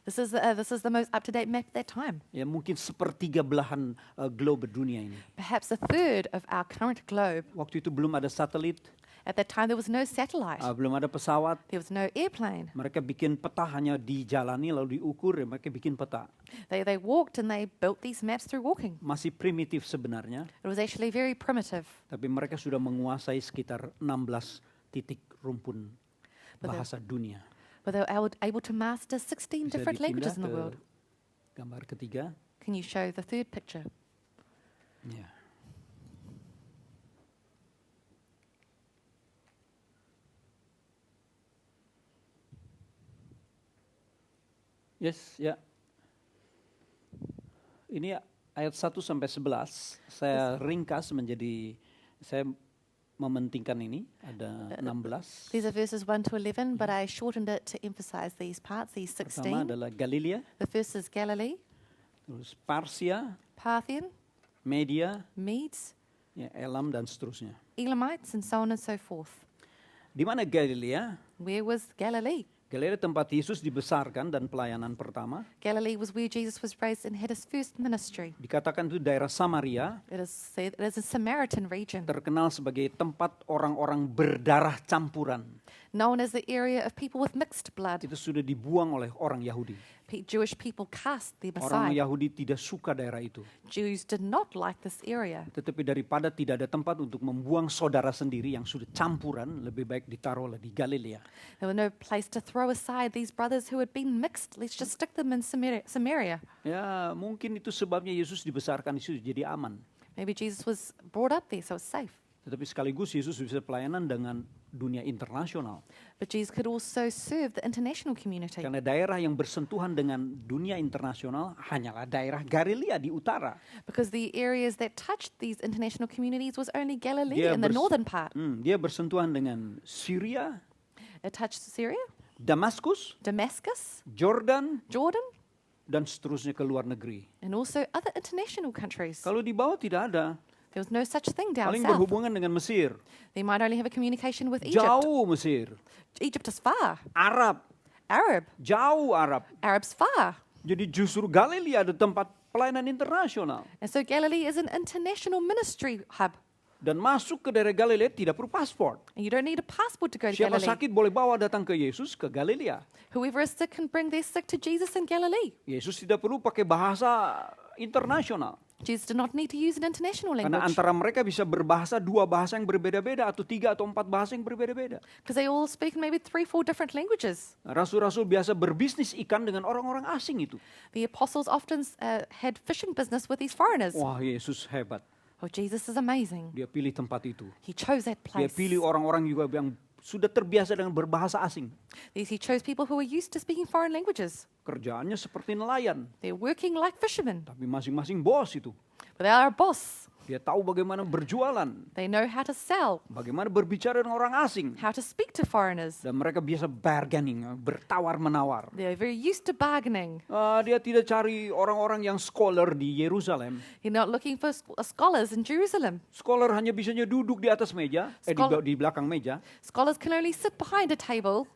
This is the most up-to-date map at that time. Ya mungkin sepertiga belahan globe dunia ini. Perhaps a third of our current globe. Waktu itu belum ada satelit, At that time, there was no satellite. belum ada pesawat. There was no airplane. Mereka bikin peta hanya dijalani lalu diukur, ya mereka bikin peta. They walked and they built these maps through walking. Masih primitif sebenarnya, It was actually very primitive. tapi mereka sudah menguasai sekitar 16 titik rumpun bahasa dunia. But they were able to master 16 Bisa different languages in the dipindah world. ke gambar ketiga. Can you show the third picture? Ya. Yes, ya. Ini ayat 1 sampai 11. Saya ringkas menjadi, saya mementingkan ini, ada 16. These are verses 1 to 11, but I shortened it to emphasize these parts, these Pertama 16. adalah Galilea, The first is Galilee, terus Parsia, Parthian, Media, Medes, ya, Elam dan seterusnya. Elamites, and so on and so forth. Di mana Galilea? Where was Galilee? Galilea tempat Yesus dibesarkan dan pelayanan pertama. Galilee was where Jesus was raised and had his first ministry. Dikatakan itu daerah Samaria, It is said it is a Samaritan region, terkenal sebagai tempat orang-orang berdarah campuran. known as the area of people with mixed blood. Itu sudah dibuang oleh orang Yahudi. Jewish people cast their Orang Messiah. Yahudi tidak suka daerah itu. Jews did not like this area. Tetapi daripada tidak ada tempat untuk membuang saudara sendiri yang sudah campuran, lebih baik ditaruhlah di Galilea. There was no place to throw aside these brothers who had been mixed. Let's just stick them in Samaria. Ya, mungkin itu sebabnya Yesus dibesarkan di situ jadi aman. Maybe Jesus was brought up there, so it's safe. Tetapi sekaligus Yesus bisa pelayanan dengan dunia internasional. But Jesus could also serve the international community. Karena daerah yang bersentuhan dengan dunia internasional hanyalah daerah Galilea di utara. Because the areas that touched these international communities was only Galilee Dia in the bers- northern part. Dia bersentuhan dengan Syria, It touched Syria, Damaskus, Damascus, Jordan, Jordan, dan seterusnya ke luar negeri. and also other international countries. Kalau di bawah tidak ada, There was no such thing down paling south. berhubungan dengan Mesir. They might only have a communication with Egypt. Jauh Mesir. Egypt is far. Arab, Arab. jauh Arab. Arab's far. Jadi justru Galilea ada tempat pelayanan internasional. And so Galilee is an international ministry hub. Dan masuk ke daerah Galilea tidak perlu paspor. And you don't need a passport to go to Siapa Galilee. sakit boleh bawa datang ke Yesus ke Galilea. Whoever is sick can bring their sick to Jesus in Galilee. Yesus tidak perlu pakai bahasa internasional. Jesus did not need to use an international Karena language antara mereka bisa berbahasa 2 bahasa yang berbeda-beda atau 3 atau 4 bahasa yang berbeda-beda. because they all speak maybe 3-4 different languages. Rasul-rasul biasa berbisnis ikan dengan orang-orang asing itu. The apostles often had fishing business with these foreigners. Wah, Yesus hebat. Oh, Jesus is amazing. Dia pilih tempat itu. He chose that Dia place. pilih orang-orang juga yang sudah terbiasa dengan berbahasa asing. He chose people who were used to speaking foreign languages. Kerjaannya seperti nelayan, They're working like fishermen, tapi masing-masing bos itu. but they are a boss. Dia tahu bagaimana berjualan, They know how to sell, bagaimana berbicara dengan orang asing. how to speak to foreigners. Dan mereka biasa bargaining, bertawar-menawar. They're very used to bargaining. Dia tidak cari orang-orang yang scholar di Yerusalem. You're not looking for scholars in Jerusalem. Scholar hanya bisanya duduk di atas meja, di belakang meja, Scholars can only sit behind a table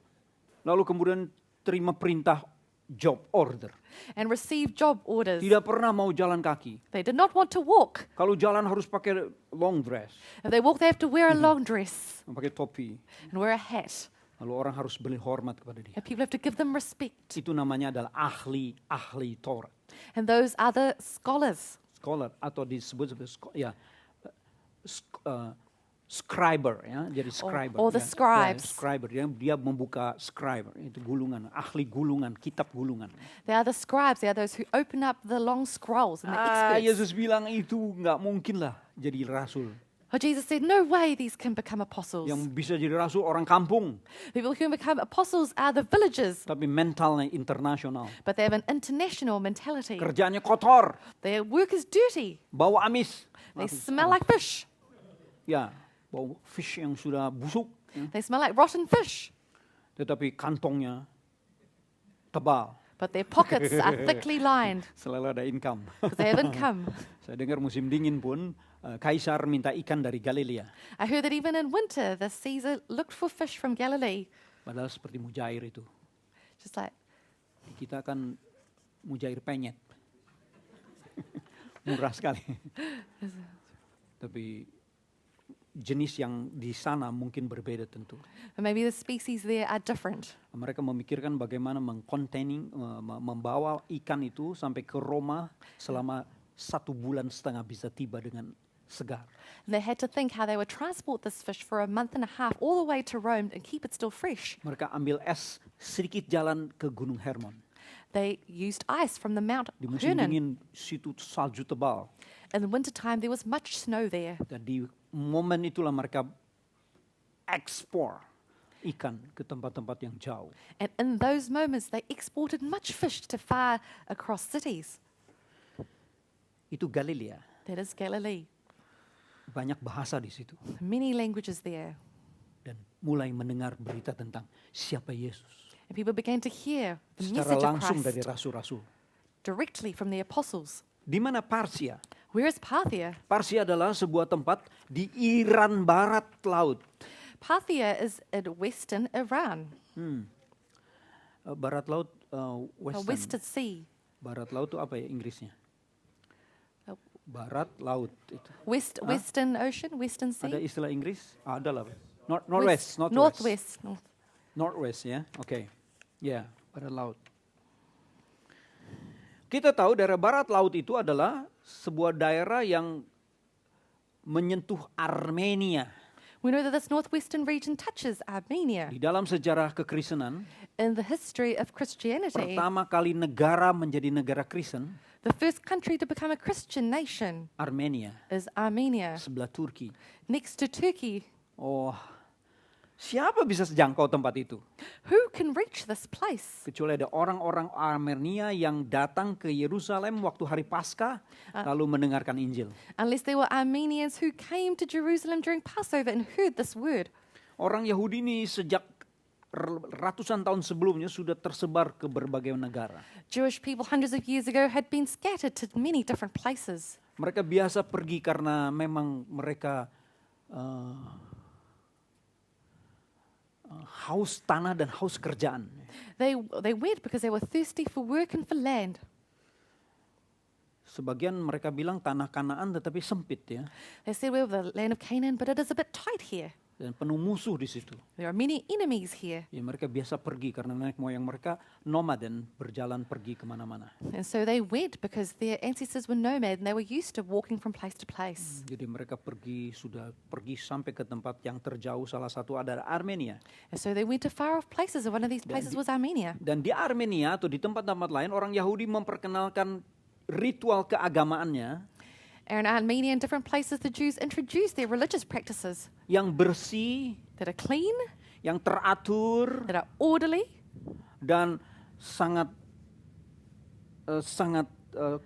lalu kemudian terima perintah job order. and receive job orders. Tidak pernah mau jalan kaki. They did not want to walk. Kalau jalan harus pakai long dress, If they walk, they have to wear a long dress pakai topi. and wear a hat. Lalu orang harus beri hormat kepada dia. And people have to give them respect. Itu namanya adalah ahli Taurat. And those are the scholars. Scholar atau disebut scriber ya, jadi scriber. or the ya. scribes. Ya, scriber dia membuka scriber itu gulungan, ahli gulungan, kitab gulungan. They are the scribes. They are those who open up the long scrolls and the experts. Yesus bilang itu nggak mungkin lah jadi rasul. Oh, Jesus said, no way these can become apostles. Yang bisa jadi rasul orang kampung, People who can become apostles are the villagers, tapi mentalnya internasional. but they have an international mentality. Kerjanya kotor, Their work is dirty. bau amis. They smell like fish. Ya, bau fish yang sudah busuk, ya. They smell like rotten fish. Tetapi kantongnya tebal, But their pockets are thickly lined selalu ada income. because they have income. Saya dengar musim dingin pun Kaisar minta ikan dari Galilea. I heard that even in winter, the Caesar looked for fish from Galilee. Padahal seperti mujair itu. Just like, Kita kan mujair penyet. Murah sekali. Tapi jenis yang di sana mungkin berbeda tentu. and maybe the species there are different. Mereka memikirkan bagaimana membawa ikan itu sampai ke Roma selama 1,5 bulan bisa tiba dengan segar. And they had to think how they would transport this fish for a month and a half all the way to Rome and keep it still fresh. Mereka ambil es sedikit jalan ke Gunung Hermon. They used ice from the Mount Di musim Hermon. dingin situ salju tebal. In the wintertime, there was much snow there. Dan di momen itulah mereka ekspor ikan ke tempat-tempat yang jauh. And in those moments, they exported much fish to far across cities. Itu Galilea. That is Galilee. Banyak bahasa di situ. Many languages there. Dan mulai mendengar berita tentang siapa Yesus. And people began to hear the Secara message of langsung dari Christ rasul-rasul. directly from the apostles. Di mana Parsia? Where is Parthia? Parsia adalah sebuah tempat di Iran barat laut. Parthia is in western Iran, Barat laut, a western. western sea. Barat laut itu apa ya Inggrisnya? Uh, Barat laut itu. Western Ocean, Western Ada Sea. istilah Inggris? Ada lah. Northwest. Northwest. Northwest ya, oke. Ya, barat laut. Kita tahu daerah barat laut itu adalah sebuah daerah yang menyentuh Armenia. We know that this northwestern region touches Armenia. Di dalam sejarah kekristenan, In the history of Christianity, pertama kali negara menjadi negara Kristen, the first country to become a Christian nation Armenia, is Armenia, sebelah Turki. next to Turkey. Oh, siapa bisa jangkau tempat itu? Who can reach this place? Kecuali ada orang-orang Armenia yang datang ke Yerusalem waktu hari Paskah, lalu mendengarkan Injil. Unless there were Armenians who came to Jerusalem during Passover and heard this word. Orang Yahudi ini sejak ratusan tahun sebelumnya sudah tersebar ke berbagai negara. Jewish people hundreds of years ago had been scattered to many different places. Mereka biasa pergi karena memang mereka haus tanah dan haus kerjaan. They went because they were thirsty for work and for land. Sebagian mereka bilang tanah Kanaan tetapi sempit ya. They said we're the land of Canaan, but it is a bit tight here. Dan penuh musuh di situ. There are many enemies here. Ya, mereka biasa pergi karena nenek moyang mereka nomaden, berjalan pergi kemana-mana. And so they went because their ancestors were nomad and they were used to walking from place to place. Jadi mereka sudah pergi sampai ke tempat yang terjauh, salah satu adalah Armenia. And so they went to far off places, and one of these places was Armenia. Dan di Armenia atau di tempat-tempat lain orang Yahudi memperkenalkan ritual keagamaannya And in Armenia and different places, the Jews introduced their religious practices yang bersih, that are clean, yang teratur, that are orderly, dan sangat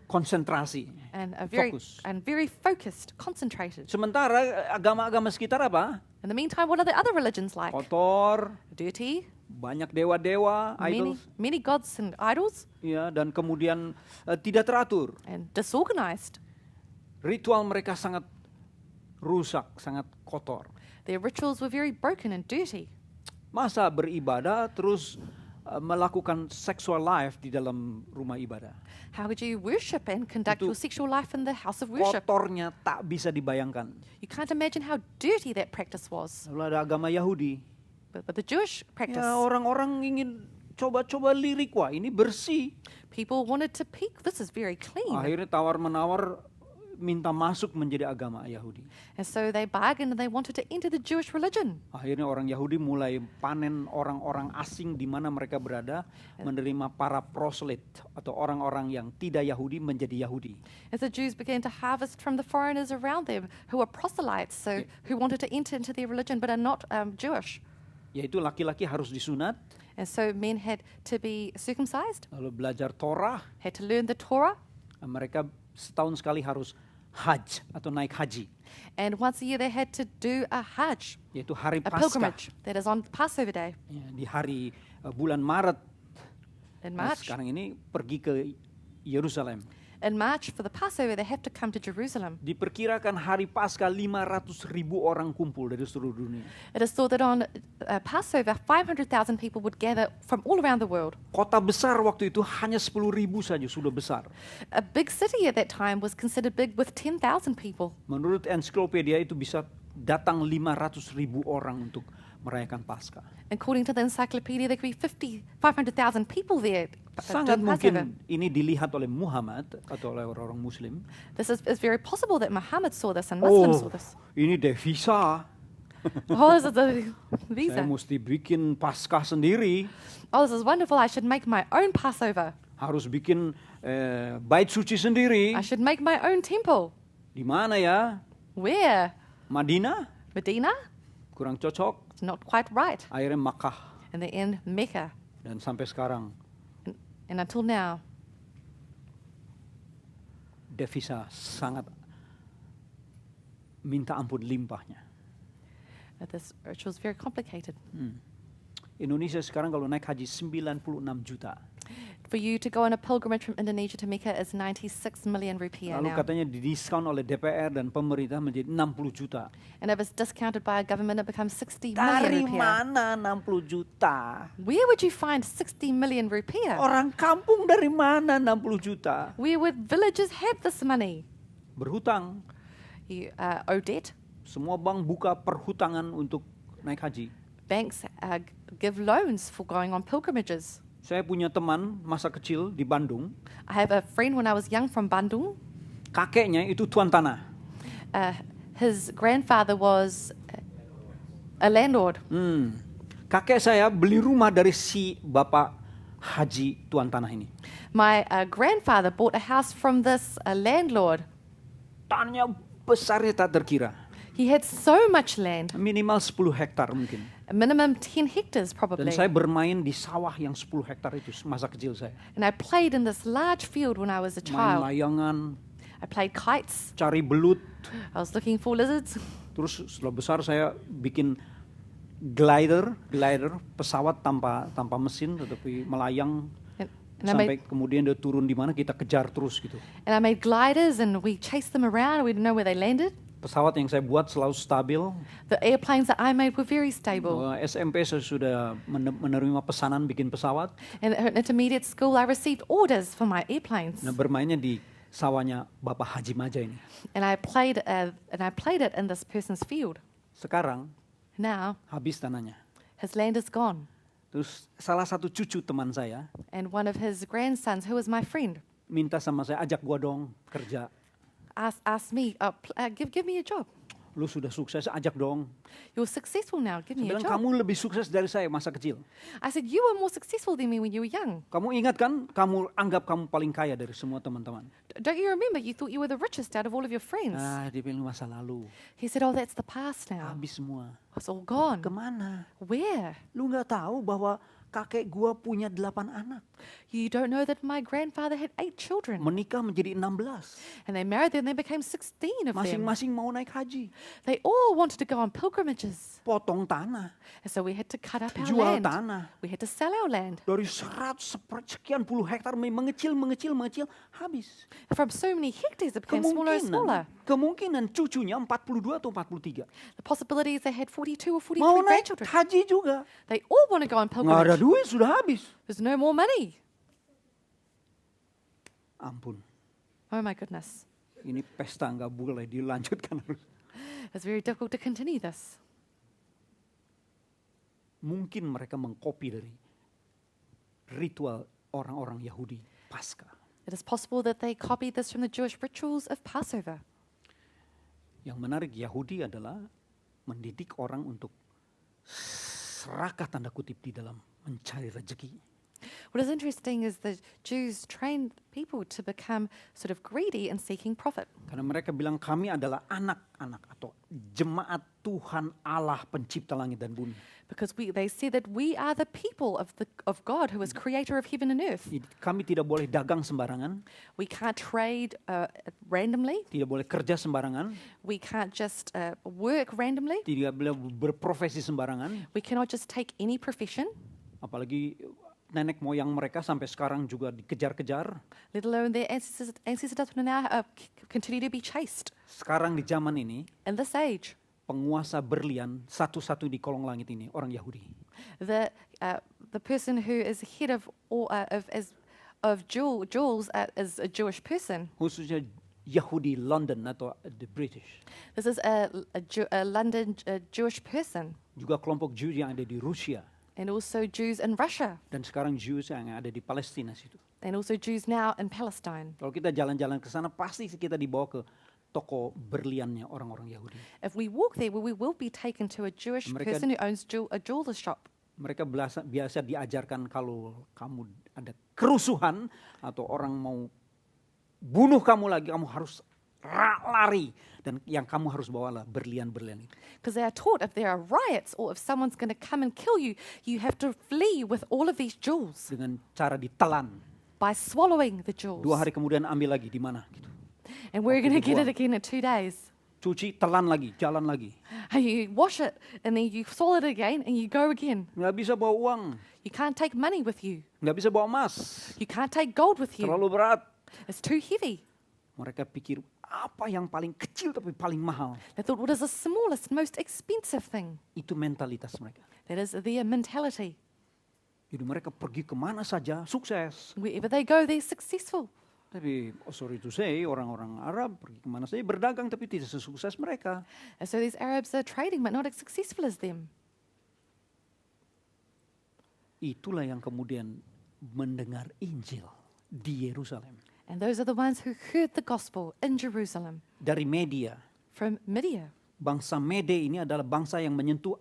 konsentrasi, and are fokus. very focused, concentrated. Sementara agama-agama sekitar apa? In the meantime, what are the other religions like? Kotor, Dirty, banyak dewa-dewa, idols, many gods and idols, ya, dan kemudian tidak teratur. and disorganized. Ritual mereka sangat rusak, sangat kotor. Their rituals were very broken and dirty. Masa beribadah terus melakukan sexual life di dalam rumah ibadah? How could you worship and conduct Itu your sexual life in the house of worship? Kotornya tak bisa dibayangkan. You can't imagine how dirty that practice was. Lalu ada agama Yahudi. But the Jewish practice, Ya, orang-orang ingin coba-coba lirik, wah ini bersih. people wanted to peek. This is very clean. Akhirnya tawar-menawar minta masuk menjadi agama Yahudi. And so they bargained and they wanted to enter the Jewish religion. Akhirnya orang Yahudi mulai panen orang-orang asing di mana mereka berada, menerima para proselyt atau orang-orang yang tidak Yahudi menjadi Yahudi. As the Jews began to harvest from the foreigners around them who were proselytes, so who wanted to enter into their religion but are not Jewish. Yaitu laki-laki harus disunat, And so men had to be circumcised, lalu belajar Torah, had to learn the Torah, mereka setahun sekali harus hajj atau naik haji, and once a year they had to do a Hajj, yaitu hari a Paskah. pilgrimage that is on Passover Day Ya, di hari bulan Maret. in Nah, March. sekarang ini pergi ke Yerusalem. In March, for the Passover, they have to come to Jerusalem. Diperkirakan hari Paskah 500.000 orang kumpul dari seluruh dunia. It is thought that on Passover, 500,000 people would gather from all around the world. Kota besar waktu itu hanya 10.000 saja sudah besar. A big city at that time was considered big with 10,000 people. Menurut ensiklopedia itu bisa datang 500.000 orang untuk merayakan Paskah. According to the encyclopedia, there could be 500,000 people there. Sangat doing Passover. mungkin ini dilihat oleh Muhammad atau oleh orang-orang Muslim. This is very possible that Muhammad saw this and Muslims saw this. Ini devisa. Oh, this is the Saya visa. mesti bikin Paskah sendiri. Oh, this is wonderful. I should make my own Passover. Harus bikin bait suci sendiri. I should make my own temple. Di mana ya? Where? Madinah? Medina? Kurang cocok. It's not quite right. Akhirnya Makkah. And the end, Mecca. Dan sampai sekarang And until now, devisa sangat minta ampun limpahnya. this ritual is very complicated. Indonesia sekarang kalau naik haji 96 juta. For you to go on a pilgrimage from Indonesia to Mecca is 96 million rupiah Lalu now. katanya didiskon oleh DPR dan pemerintah menjadi 60 juta. And if it's discounted by a government, it becomes 60 Dari million rupiah. mana 60 juta? Where would you find 60 million rupiah? Orang kampung dari mana 60 juta? Where would villagers have this money? Berhutang. You owe debt. Semua bank buka perhutangan untuk naik haji. Banks give loans for going on pilgrimages. Saya punya teman masa kecil di Bandung. I have a friend when I was young from Bandung. Kakeknya itu tuan tanah. His grandfather was a landlord. Kakek saya beli rumah dari si bapak haji tuan tanah ini. My grandfather bought a house from this landlord. Tanahnya besarnya tak terkira. He had so much land, Minimal 10 hektar mungkin. a minimum 10 hectares Dan probably. saya bermain di sawah yang 10 hektar itu masa kecil saya. And I played in this large field when I was a Main child. layangan, I played kites. cari belut. I was looking for lizards. Terus setelah besar saya bikin glider pesawat tanpa mesin tetapi melayang And I sampai made kemudian dia turun di mana kita kejar terus gitu. and I made gliders and we chased them around. We didn't know where they landed. Pesawat yang saya buat selalu stabil. The airplanes that I made were very stable. SMP saya sudah menerima pesanan bikin pesawat. And at intermediate school, I received orders for my airplanes. Nah, bermainnya di sawahnya Bapak Haji Maja ini. And I played it in this person's field. Sekarang Now habis tanahnya. his land is gone. Terus salah satu cucu teman saya And one of his grandsons, who was my friend, minta sama saya, ajak gua dong kerja. asked me, give me a job. Lu sudah sukses, ajak dong. You're successful now, give Saya me a bilang, job. kamu lebih sukses dari saya masa kecil. I said, you were more successful than me when you were young. Kamu ingat kan, kamu anggap kamu paling kaya dari semua teman-teman. Don't you remember you thought you were the richest out of all of your friends? Dia bilang masa lalu. He said, oh, that's the past now. Habis semua. It's all gone. Kemana? Where? Lu nggak tahu bahwa kakek gua punya 8 anak. You don't know that my grandfather had 8 children. Menikah menjadi 16. And they married them, they became 16 of them. Masing-masing mau naik haji. They all wanted to go on pilgrimages. Potong tanah. And so we had to cut up our Jual land. tanah. We had to sell our land. Dari sekian puluh hektar mengecil, habis. From so many hectares, it became smaller and smaller. Kemungkinan cucunya 42 atau 43. The possibility is they had 42 or 43 Mau naik grandchildren. haji juga. They all want to go on Nggak ada pilgrimage. duit, sudah habis. There's no more money. Ampun, Oh my goodness. ini pesta nggak boleh dilanjutkan. It's very difficult to continue this. Mungkin mereka mengkopi dari ritual orang-orang Yahudi Paskah. It is possible that they copied this from the Jewish rituals of Passover. Yang menarik Yahudi adalah mendidik orang untuk serakah tanda kutip di dalam mencari rezeki. What is interesting is the Jews trained people to become sort of greedy and seeking profit. Karena mereka bilang kami adalah anak-anak atau jemaat Tuhan Allah pencipta langit dan bumi. Because they said that we are the people of God who is creator of heaven and earth. Kami tidak boleh dagang sembarangan, We can't trade randomly. tidak boleh kerja sembarangan, We can't just work randomly. tidak boleh berprofesi sembarangan, We cannot just take any profession, apalagi nenek moyang mereka sampai sekarang juga dikejar-kejar. let alone their ancestors now continue to be chased. Sekarang di zaman ini, In this age, penguasa berlian satu-satu di kolong langit ini orang Yahudi. the person who is head of jewels is a Jewish person. Khususnya Yahudi London atau the British. This is a London Jewish person, Juga kelompok Jews yang ada di Rusia. and also Jews in Russia, Dan sekarang Jews yang ada di Palestina situ. and also Jews now in Palestine. Kalau kita jalan-jalan ke sana pasti kita dibawa ke toko berliannya orang-orang Yahudi. If we walk there, we will be taken to a Jewish Mereka- person who owns a jeweler shop. Mereka biasa diajarkan kalau kamu ada kerusuhan atau orang mau bunuh kamu lagi, kamu harus lari. Dan yang kamu harus bawalah berlian-berlian itu. Because they are taught if there are riots or if someone's going to come and kill you, you have to flee with all of these jewels Dengan cara ditelan. by swallowing the jewels. 2 hari kemudian ambil lagi di mana gitu. And we're going to get it dibuang. again in 2 days. Cuci, telan lagi, jalan lagi. You wash it and then you swallow it again and you go again. Nggak bisa bawa uang, You can't take money with you. nggak bisa bawa emas. You can't take gold with you. Terlalu berat. It's too heavy. Mereka pikir apa yang paling kecil tapi paling mahal. They thought, what is the smallest, most expensive thing? Itu mentalitas mereka. That is their mentality. Jadi mereka pergi kemana saja sukses. Wherever they go, they're successful. Tapi sorry to say, orang-orang Arab pergi kemana saja berdagang tapi tidak sesukses mereka. And so these Arabs are trading but not as successful as them. Itulah yang kemudian mendengar Injil di Yerusalem. And those are the ones who heard the gospel in Jerusalem Dari Media. from Media. Bangsa Mede ini adalah bangsa yang menyentuh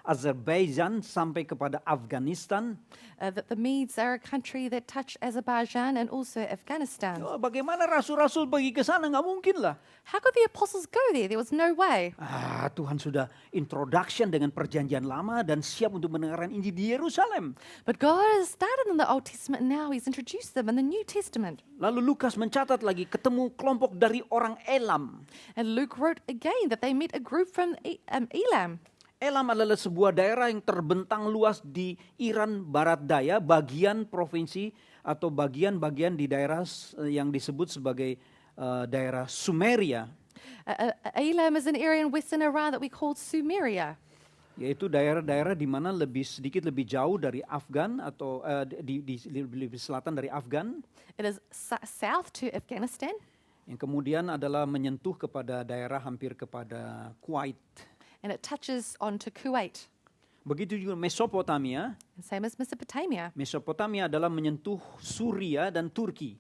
Azerbaijan sampai kepada Afghanistan. That the Medes are a country that touch Azerbaijan and also Afghanistan. Oh, bagaimana rasul-rasul pergi ke sana? Nggak mungkin lah. How could the apostles go there? There was no way. Tuhan sudah introduction dengan perjanjian lama dan siap untuk mendengarkan Injil di Yerusalem. But God has started in the Old Testament and now He's introduced them in the New Testament. Lalu Lukas mencatat lagi ketemu kelompok dari orang Elam. And Luke wrote again that they met a group from Elam. Elam adalah sebuah daerah yang terbentang luas di Iran Barat Daya, bagian provinsi atau bagian-bagian di daerah yang disebut sebagai daerah Sumeria. Elam is an area in western Iran that we call Sumeria. yaitu daerah-daerah di mana sedikit lebih jauh dari Afgan atau lebih selatan dari Afgan, It is south to Afghanistan, yang kemudian adalah menyentuh kepada daerah hampir kepada Kuwait. and it touches onto Kuwait. Begitu juga Mesopotamia. And same as Mesopotamia. Mesopotamia adalah menyentuh Suria dan Turki.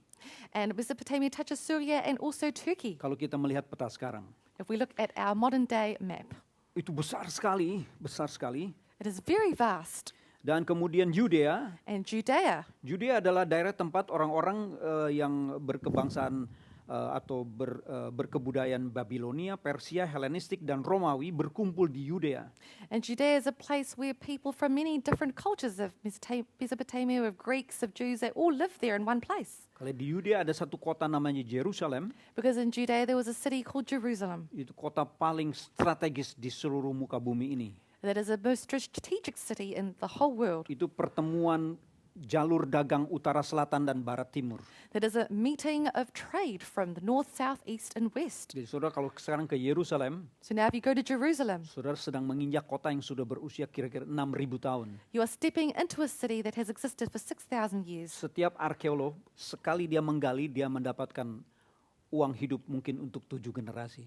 And Mesopotamia touches Syria and also Turkey. Kalau kita melihat peta sekarang, If we look at our modern day map, itu besar sekali, besar sekali. it is very vast. Dan kemudian Yudea. And Judea, Judea adalah daerah tempat orang-orang yang berkebangsaan atau berkebudayaan Babilonia, Persia, Helenistik, dan Romawi berkumpul di Yudea. and Judea is a place where people from many different cultures of Mesopotamia, of Greeks, of Jews, they all live there in one place. Kalau di Yudea ada satu kota namanya Yerusalem, Because in Judea there was a city called Jerusalem. itu kota paling strategis di seluruh muka bumi ini. That is the most strategic city in the whole world. Itu pertemuan jalur dagang utara, selatan, dan barat timur. That is a meeting of trade from the north, south, east, and west. Jadi saudara kalau sekarang ke Yerusalem, So now if you go to Jerusalem, saudara sedang menginjak kota yang sudah berusia kira-kira 6.000 tahun. you are stepping into a city that has existed for 6,000 years. Setiap arkeolog, sekali dia menggali, dia mendapatkan uang hidup mungkin untuk 7 generasi.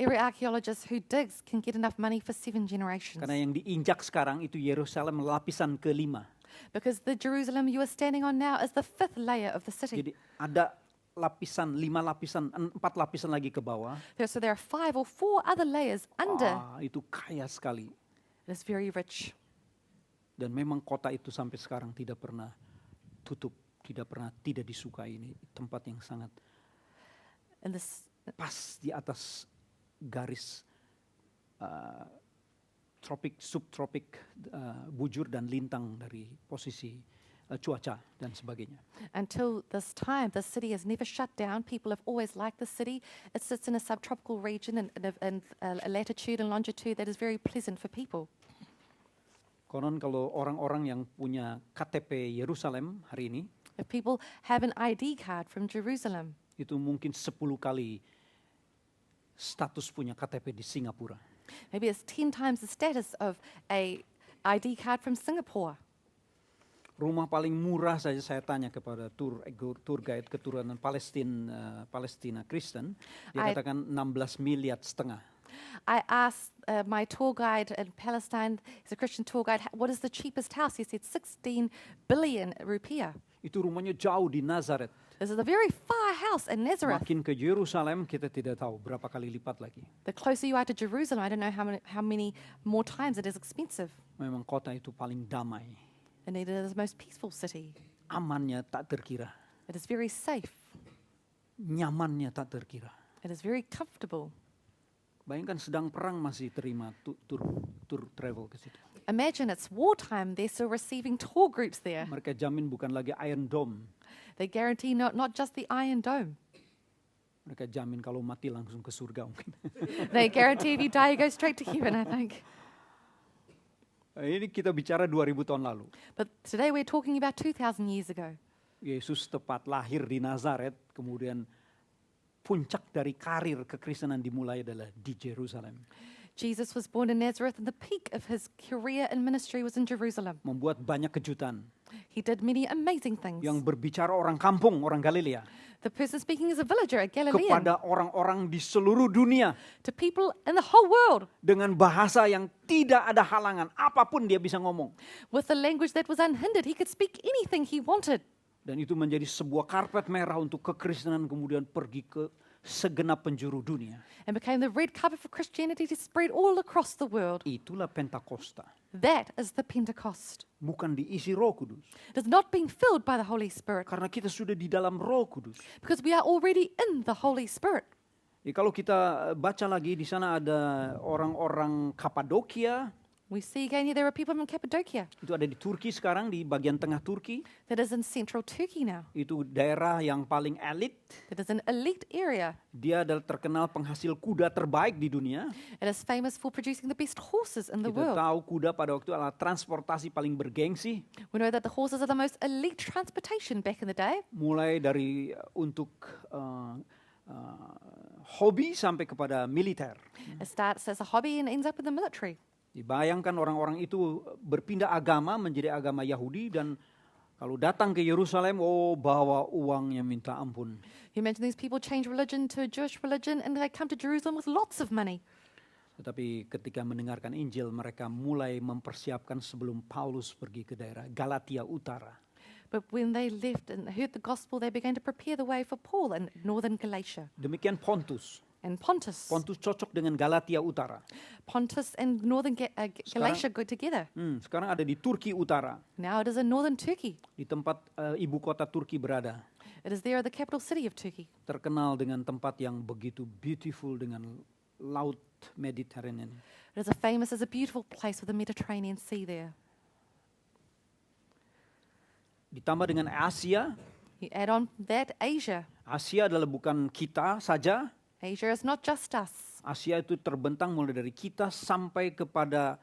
Every archaeologist who digs can get enough money for 7 generations. Karena yang diinjak sekarang itu Yerusalem lapisan ke-5. Because the Jerusalem you are standing on now is the 5th layer of the city. Jadi ada lapisan, 5 lapisan, 4 lapisan lagi ke bawah. So there are 5 or 4 other layers under. Itu kaya sekali. It is very rich. Dan memang kota itu sampai sekarang tidak pernah tutup, tidak disukai. Ini tempat yang sangat And this, pas di atas garis tropik, subtropik, bujur dan lintang dari posisi cuaca dan sebagainya. until this time, the city has never shut down. People have always liked the city. It sits in a subtropical region and a latitude and longitude that is very pleasant for people. Konon kalau orang-orang yang punya KTP Yerusalem hari ini, If people have an ID card from Jerusalem, itu mungkin 10 kali status punya KTP di Singapura. maybe it's 10 times the status of a ID card from Singapore. Rumah paling murah saja saya tanya kepada tour guide keturunan Palestina Kristen, dia katakan 16,5 miliar. I asked my tour guide in Palestine, he's a Christian tour guide, what is the cheapest house? He said 16 billion rupiah. Itu rumahnya jauh di Nazaret. This is a very far house in Nazareth. Makin ke Yerusalem kita tidak tahu berapa kali lipat lagi. The closer you are to Jerusalem, I don't know how many more times it is expensive. Memang kota itu paling damai. And it is the most peaceful city. Amannya tak terkira. It is very safe. Nyamannya tak terkira. It is very comfortable. Bayangkan sedang perang masih terima tour travel ke situ. Imagine it's wartime, they're still receiving tour groups there. Mereka jamin bukan lagi Iron Dome. They guarantee not just the Iron Dome. Mereka jamin kalau mati langsung ke surga mungkin. They guarantee if you die, you go straight to heaven, I think. Ini kita bicara 2000 tahun lalu. But today we're talking about 2,000 years ago. Yesus tepat lahir di Nazaret, kemudian puncak dari karir kekristenan dimulai adalah di Yerusalem. Jesus was born in Nazareth, and the peak of his career and ministry was in Jerusalem. Membuat banyak kejutan. He did many amazing things. Yang berbicara orang kampung, orang Galilea. The person speaking is a villager, a Galilean, Kepada orang-orang di seluruh dunia. to people in the whole world Dengan bahasa yang tidak ada halangan. Apapun dia bisa ngomong. with a language that was unhindered. He could speak anything he wanted. Dan itu menjadi sebuah karpet merah untuk kekristenan kemudian pergi ke segenap penjuru dunia. And became the red carpet for Christianity to spread all across the world. Itulah Pentakosta. That is the Pentecost. Bukan diisi Roh Kudus. It is not being filled by the Holy Spirit, Karena kita sudah di dalam Roh Kudus. because we are already in the Holy Spirit. Kalau kita baca lagi di sana ada orang-orang Kapadokia. We see again here there are people from Cappadocia. Itu ada di Turki sekarang, di bagian tengah Turki. That is in central Turkey now. Itu daerah yang paling elit. That is an elite area. Dia adalah terkenal penghasil kuda terbaik di dunia. It is famous for producing the best horses in the Kita world. tahu kuda pada waktu adalah transportasi paling bergengsi. We know that the horses are the most elite transportation back in the day. Mulai dari untuk hobi sampai kepada militer. It starts as a hobby and ends up in the military. Dibayangkan orang-orang itu berpindah agama menjadi agama Yahudi dan kalau datang ke Yerusalem, bawa uangnya minta ampun. You imagine these people change religion to a Jewish religion and they come to Jerusalem with lots of money. Tetapi ketika mendengarkan Injil, mereka mulai mempersiapkan sebelum Paulus pergi ke daerah Galatia Utara. But when they left and heard the gospel, they began to prepare the way for Paul in northern Galatia Demikian Pontus. and Pontus. Pontus cocok dengan Galatia Utara. Pontus and northern Galatia go together. Sekarang ada di Turki Utara, Now it is in northern Turkey. di tempat ibu kota Turki berada. It is there at the capital city of Turkey. Terkenal dengan tempat yang begitu beautiful dengan laut Mediterranean. It is famous as a beautiful place with the Mediterranean Sea there. Ditambah dengan Asia. You add on that Asia. Asia adalah bukan kita saja. Asia is not just us. Asia itu terbentang mulai dari kita sampai kepada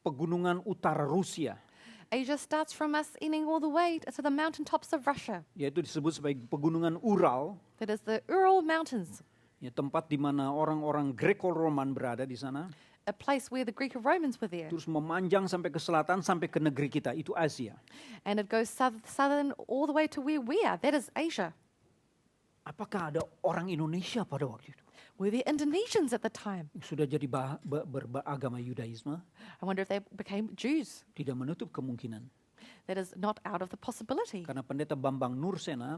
pegunungan utara Rusia, Asia starts from us ending all the way to the mountaintops of Russia. yaitu disebut sebagai pegunungan Ural, That is the Ural Mountains, ya, tempat di mana orang-orang Greco-Roman berada di sana, a place where the Greek Romans were there. terus memanjang sampai ke selatan sampai ke negeri kita, itu Asia. And it goes southern all the way to where we are. That is Asia. Apakah ada orang Indonesia pada waktu itu Were there Indonesians at the time? yang sudah jadi beragama Yudaisme? I wonder if they became Jews. Tidak menutup kemungkinan. That is not out of the possibility. Karena pendeta Bambang Nursena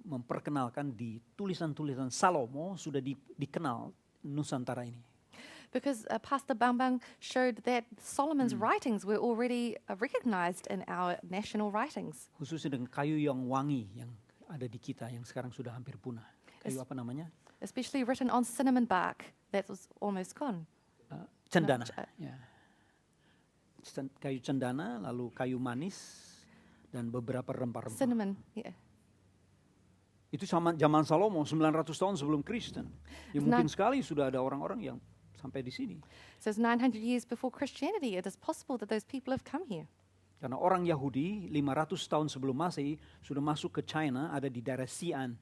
memperkenalkan di tulisan-tulisan Salomo sudah dikenal Nusantara ini. Because Pastor Bambang showed that Solomon's writings were already recognized in our national writings. Khususnya dengan kayu yang wangi yang ada di kita yang sekarang sudah hampir punah. Kayu apa namanya? Especially written on cinnamon bark that was almost gone. Cendana. No, Ya. Kayu cendana, lalu kayu manis, dan beberapa rempah-rempah. Cinnamon, yeah. Itu sama zaman Salomo, 900 tahun sebelum Kristen. Ya, It's mungkin not- sekali sudah ada orang-orang yang sampai di sini. So it's 900 years before Christianity. It is possible that those people have come here. Karena orang Yahudi 500 tahun sebelum Masehi sudah masuk ke China, ada di daerah Xi'an.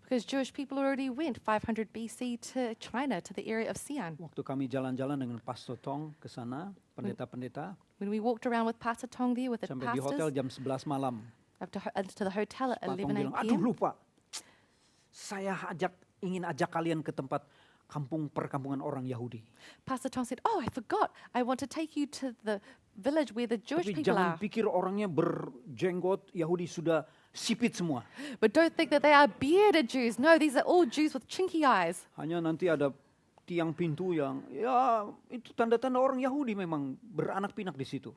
Because Jewish people already went 500 BC to China, to the area of Xi'an. Waktu kami jalan-jalan dengan Pastor Tong ke sana, pendeta-pendeta, When we walked around with Pastor Tong there with the sampai di hotel pastors, jam 11 malam. up to the hotel at Pak Tong 11 bilang, aduh p.m. lupa, saya ingin ajak kalian ke tempat perkampungan orang Yahudi. Pastor Tong said, "Oh, I forgot. I want to take you to the village where the Jewish Tapi people jangan are. pikir orangnya berjenggot, Yahudi sudah sipit semua. But don't think that they are bearded Jews. No, these are all Jews with chinky eyes. Hanya nanti ada tiang pintu yang, ya itu tanda-tanda orang Yahudi memang beranak pinak di situ.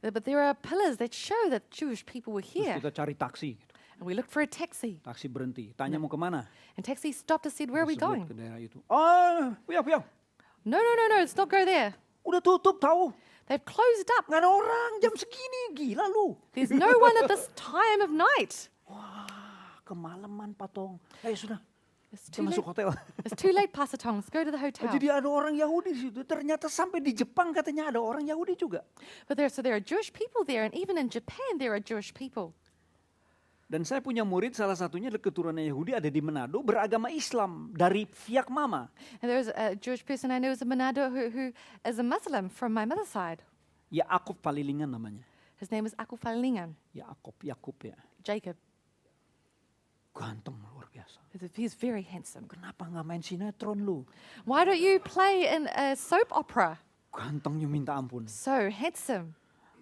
But there are pillars that show that Jewish people were Terus here. kita cari taksi, gitu. And we looked for a taxi. Taksi berhenti, tanya mau kemana? And taxi stopped and said, "Where are we Disebut going?" ke daerah itu. Oh, puyang. No, let's not go there. Udah tutup tahu. They've closed up. Nggak ada orang jam segini, gila lu. There's no one at this time of night. Wah, kemalaman Patong. Ayo sudah, It's kita too masuk late. hotel. It's too late, Pastor Tong. Let's go to the hotel. Jadi ada orang Yahudi di situ. Ternyata sampai di Jepang katanya ada orang Yahudi juga. But there are Jewish people there, and even in Japan there are Jewish people. Dan saya punya murid, salah satunya keturunan Yahudi ada di Manado, beragama Islam dari pihak mama. And there's a Jewish person I know is in Manado who is a Muslim from my mother's side. Yakub Palilingan namanya. His name is Aku Falingan, Yakub ya. Jacob. Ganteng luar biasa. He's very handsome. Kenapa nggak main sinetron lu? Why don't you play in a soap opera? Gantengnya minta ampun. So handsome.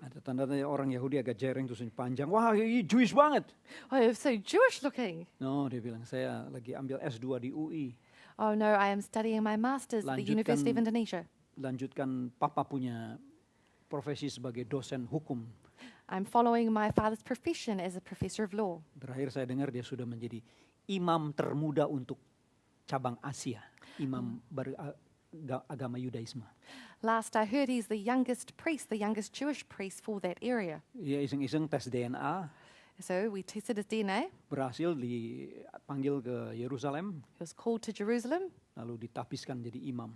Ada tanda-tanda orang Yahudi agak jereng terus panjang. Wah, ini Jewish banget. Oh, you're so Jewish looking. No, dia bilang saya lagi ambil S2 di UI. Oh no, I am studying my master's at the University of Indonesia. Lanjutkan papa punya profesi sebagai dosen hukum. I'm following my father's profession as a professor of law. Terakhir saya dengar dia sudah menjadi imam termuda untuk cabang Asia. Imam agama Yudaisme. Last I heard, he's the youngest priest, the youngest Jewish priest for that area. Dia iseng-iseng tes DNA, So we tested his DNA. berhasil dipanggil ke Yerusalem, He was called to Jerusalem, lalu ditapiskan jadi imam.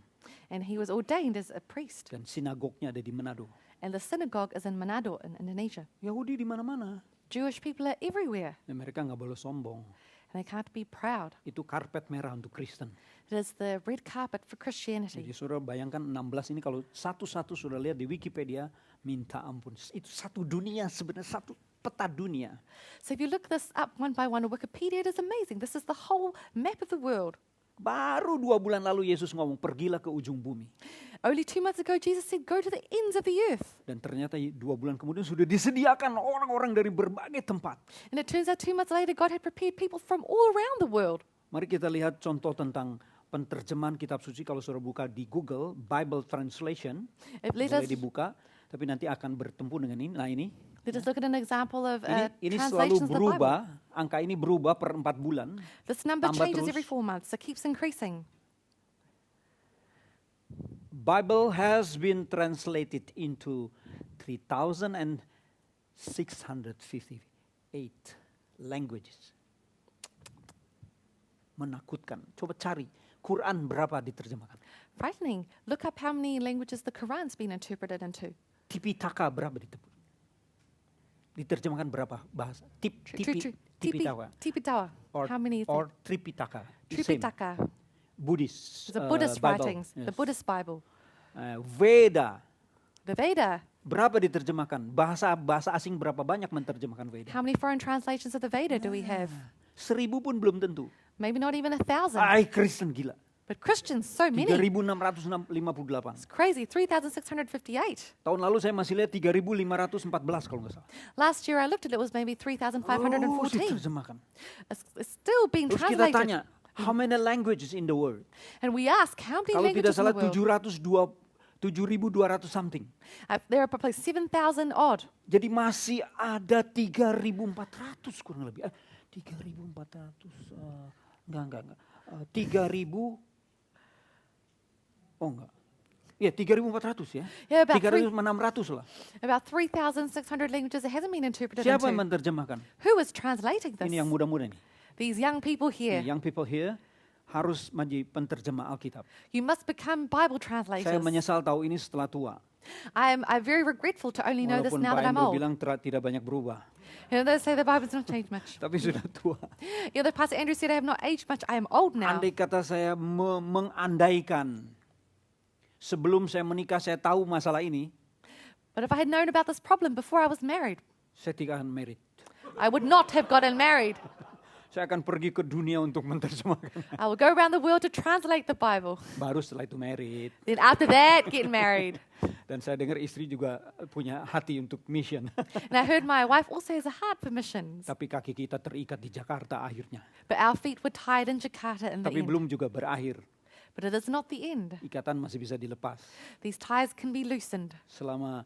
and he was ordained as a priest. Dan sinagognya ada di Manado. And the synagogue is in Manado in Indonesia. Yahudi di mana-mana. Jewish people are everywhere. Dan mereka nggak boleh sombong. And and they can't be proud. Itu karpet merah untuk Kristen. It is the red carpet for Jadi Christianity. saudara bayangkan 16 ini kalau satu-satu sudah lihat di Wikipedia, minta ampun. Itu satu dunia sebenarnya, satu peta dunia. So if you look this up one by one on Wikipedia, it is amazing. This is the whole map of the world. Baru 2 bulan lalu Yesus ngomong, pergilah ke ujung bumi. Only 2 months ago, Jesus said, go to the ends of the earth. Dan ternyata 2 bulan kemudian sudah disediakan orang-orang dari berbagai tempat. And it turns out 2 months later, God had prepared people from all around the world. Mari kita lihat contoh tentang penterjemahan kitab suci. Kalau saudara buka di Google, Bible Translation, Let boleh us, dibuka. Tapi nanti akan bertempur dengan ini. Nah ini let us look at an example of ini selalu translations of the Bible. berubah. Angka ini berubah per 4 bulan. This number tambah changes terus. every 4 months, so it keeps increasing. Bible has been translated into 3,658 languages. Menakutkan. Coba cari Quran berapa diterjemahkan. Frightening. Look up how many languages the Quran's been interpreted into. Tipitaka berapa diterjemahkan berapa bahasa? Tipitaka. Tipitaka. How many is or it? Tripitaka. The same. Tripitaka. Buddhist. The Buddhist Bible. writings, the Yes. Buddhist Bible. Veda. The Veda. Berapa diterjemahkan? Bahasa asing berapa banyak menerjemahkan Veda? How many foreign translations of the Veda do we have? 1,000 pun belum tentu. Maybe not even 1,000. Kristen gila. But Christians, so many. 3.658. It's crazy, 3,658. Tahun lalu saya masih lihat 3.514 kalau nggak salah. Last year I looked at it, it was maybe 3,514. Diterjemahkan. It's still being Terus kita translated. tanya, how many languages in the world? And we ask, how many Kalau tidak languages in salah the world? 7.200 something. There are probably 7,000 odd. Jadi masih ada 3.400 kurang lebih. 3.400, enggak. 3.000, oh enggak. Ya 3.400 ya. Yeah, about 3.600 lah. About 3,600 languages that hasn't been interpreted Siapa yang into. menerjemahkan? Who is translating this? Ini yang muda-muda nih. These young people here. Young people here harus menjadi penterjemah Alkitab. You must become Bible Saya translators. menyesal tahu ini setelah tua. I'm very regretful to only know this Walaupun now Pak that I'm Endo old. bilang tidak banyak berubah. You know, they say the Bible's not changed much. Tapi sudah tua. Yeah, the Pastor Andrew said I have not aged much. I am old now. Andai kata saya mengandaikan sebelum saya menikah saya tahu masalah ini, But if I had known about this problem before I was married, saya tidak akan married. I would not have gotten married. Saya akan pergi ke dunia untuk menerjemahkan. I will go around the world to translate the Bible. Baru setelah itu married. Then after that, get married. Dan saya dengar istri juga punya hati untuk mission. And I heard my wife also has a heart for missions. Tapi kaki kita terikat di Jakarta akhirnya. But our feet were tied in Jakarta in the Tapi end. belum juga berakhir. But it is not the end. Ikatan masih bisa dilepas. These ties can be loosened. Selama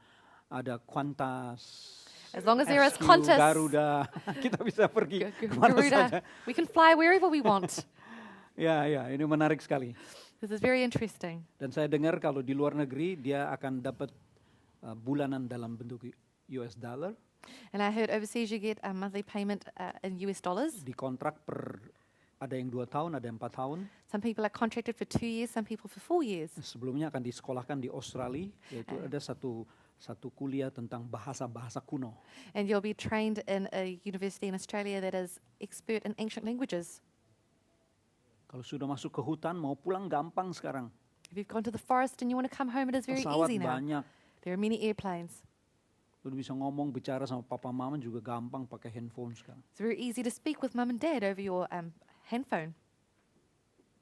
ada Qantas, As long as there is SQ, Qantas, Garuda, kita bisa pergi kemana saja. Garuda, we can fly wherever we want. Ya, ini menarik sekali. This is very interesting. Dan saya dengar kalau di luar negeri dia akan dapat bulanan dalam bentuk US dollar, And I heard overseas you get a monthly payment in US dollars. dikontrak per ada yang 2 tahun, ada yang 4 tahun. Some people are contracted for 2 years, some people for 4 years. Sebelumnya akan disekolahkan di Australia, yaitu ada satu kuliah tentang bahasa-bahasa kuno. And you'll be trained in a university in Australia that is expert in ancient languages. Kalau sudah masuk ke hutan, mau pulang gampang sekarang. If you've gone to the forest and you want to come home, it is very Pesawat easy now. banyak. There are many airplanes. Lu bisa ngomong, bicara sama papa mama juga gampang pakai handphone sekarang. It's very easy to speak with mum and dad over your handphone.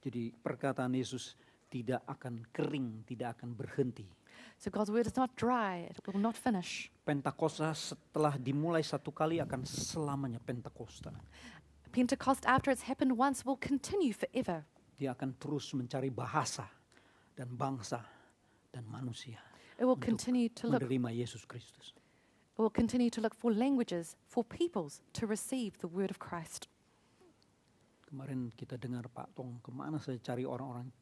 Jadi perkataan Yesus tidak akan kering, tidak akan berhenti. So God's word is not dry, it will not finish. Pentakosta setelah dimulai satu kali akan selamanya Pentakosta. Pentecost, after it's happened once, will continue forever. Dia akan terus mencari bahasa dan bangsa dan manusia It will untuk continue to look. menerima Yesus Kristus. It will continue to look for languages, for peoples to receive the word of Christ. Kemarin kita dengar Pak Tong, kemana saya cari orang-orang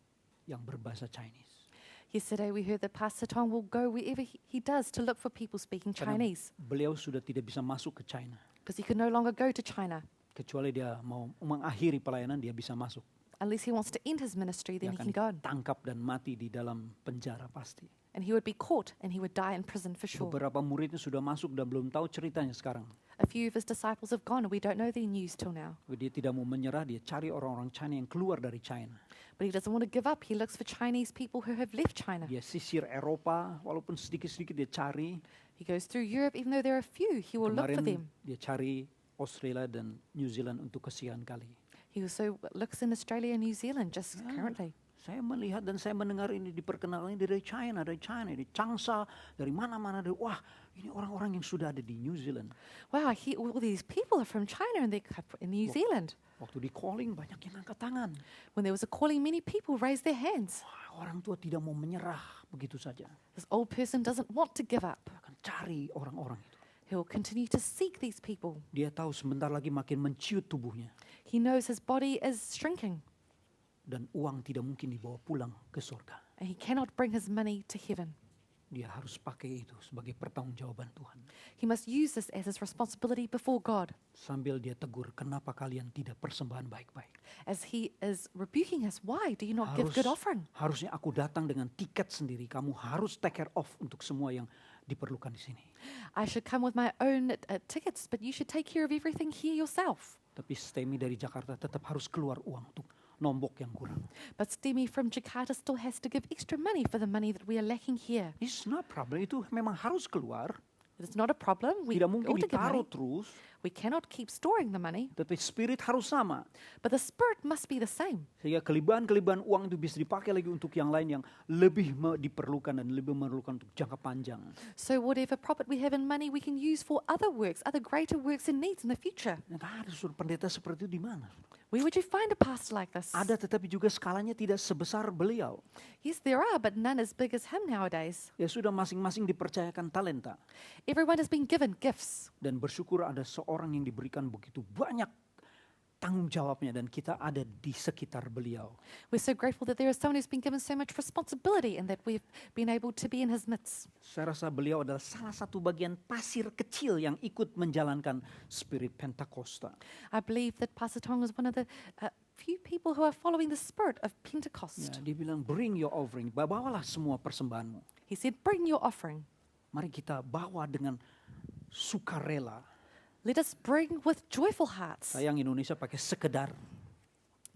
yang berbahasa Chinese. Yesterday we heard that Pastor Tong will go wherever he does to look for people speaking Karena Chinese, beliau sudah tidak bisa masuk ke China. because he can no longer go to China. Kecuali dia mau mengakhiri pelayanan, dia bisa masuk. Unless he wants to end his ministry, Dia then he akan can go. ditangkap dan mati di dalam penjara pasti. And he would be caught and he would die in prison for sure. Beberapa muridnya sudah masuk dan belum tahu ceritanya sekarang. A few of his disciples have gone and we don't know their news till now. Dia tidak mau menyerah, dia cari orang-orang China yang keluar dari China. But he doesn't want to give up. He looks for Chinese people who have left China. Dia sisir Eropa, walaupun sedikit-sedikit dia cari. He goes through Europe, even though there are a few, he will look for Kemarin them. dia cari Australia dan New Zealand untuk kesekian kali. He also looks in Australia and New Zealand just currently. Saya melihat dan saya mendengar ini diperkenalkan dari China, dari Changsha, dari mana-mana. Wah, ini orang-orang yang sudah ada di New Zealand. Wow, all these people are from China and they're in New Zealand. Waktu di calling banyak yang angkat tangan. When there was a calling, many people raised their hands. Wah, orang tua tidak mau menyerah begitu saja. This old person doesn't want to give up. Akan cari orang-orang itu. He will continue to seek these people. Dia tahu sebentar lagi makin menciut tubuhnya. He knows his body is shrinking Dan uang tidak mungkin dibawa pulang ke surga. and he cannot bring his money to heaven. Dia harus pakai itu sebagai pertanggungjawaban Tuhan. He must use this as his responsibility before God. Sambil dia tegur, kenapa kalian tidak persembahan baik-baik? As he is rebuking us, why do you not give good offering? Harusnya aku datang dengan tiket sendiri. Kamu harus take care of untuk semua yang diperlukan di sini. I should come with my own tickets, but you should take care of everything here yourself. Tapi Stemi dari Jakarta tetap harus keluar uang untuk nombok yang kurang. But Stemi from Jakarta still has to give extra money for the money that we are lacking here. It's not problem. Itu memang harus keluar. It's not a problem. We Tidak mungkin ought to give ditaruh money. terus. We cannot keep storing the money, Tapi spirit harus sama. but the spirit must be the same. Sehingga kelebihan-kelebihan uang itu bisa dipakai lagi untuk yang lain yang lebih diperlukan dan lebih memerlukan untuk jangka panjang. So whatever profit we have in money, we can use for other works, other greater works and needs in the future. Nah, ada suruh pendeta seperti itu di mana? Where would you find a pastor like this? Ada, tetapi juga skalanya tidak sebesar beliau. Yes, there are, but none as big as him nowadays. Ya sudah masing-masing dipercayakan talenta. Everyone has been given gifts. Dan bersyukur ada seorang yang diberikan begitu banyak tanggung jawabnya dan kita ada di sekitar beliau. We're so grateful that there is someone who's been given so much responsibility and that we've been able to be in his midst. Saya rasa beliau adalah salah satu bagian pasir kecil yang ikut menjalankan spirit Pentakosta. I believe that Pastor Tong is one of the few people who are following the spirit of Ya, Pentecost. dia bilang bring your offering, bawalah semua persembahanmu. He said, bring your offering. Mari kita bawa dengan sukarela. Let us bring with joyful hearts. Sayang Indonesia pakai sekedar.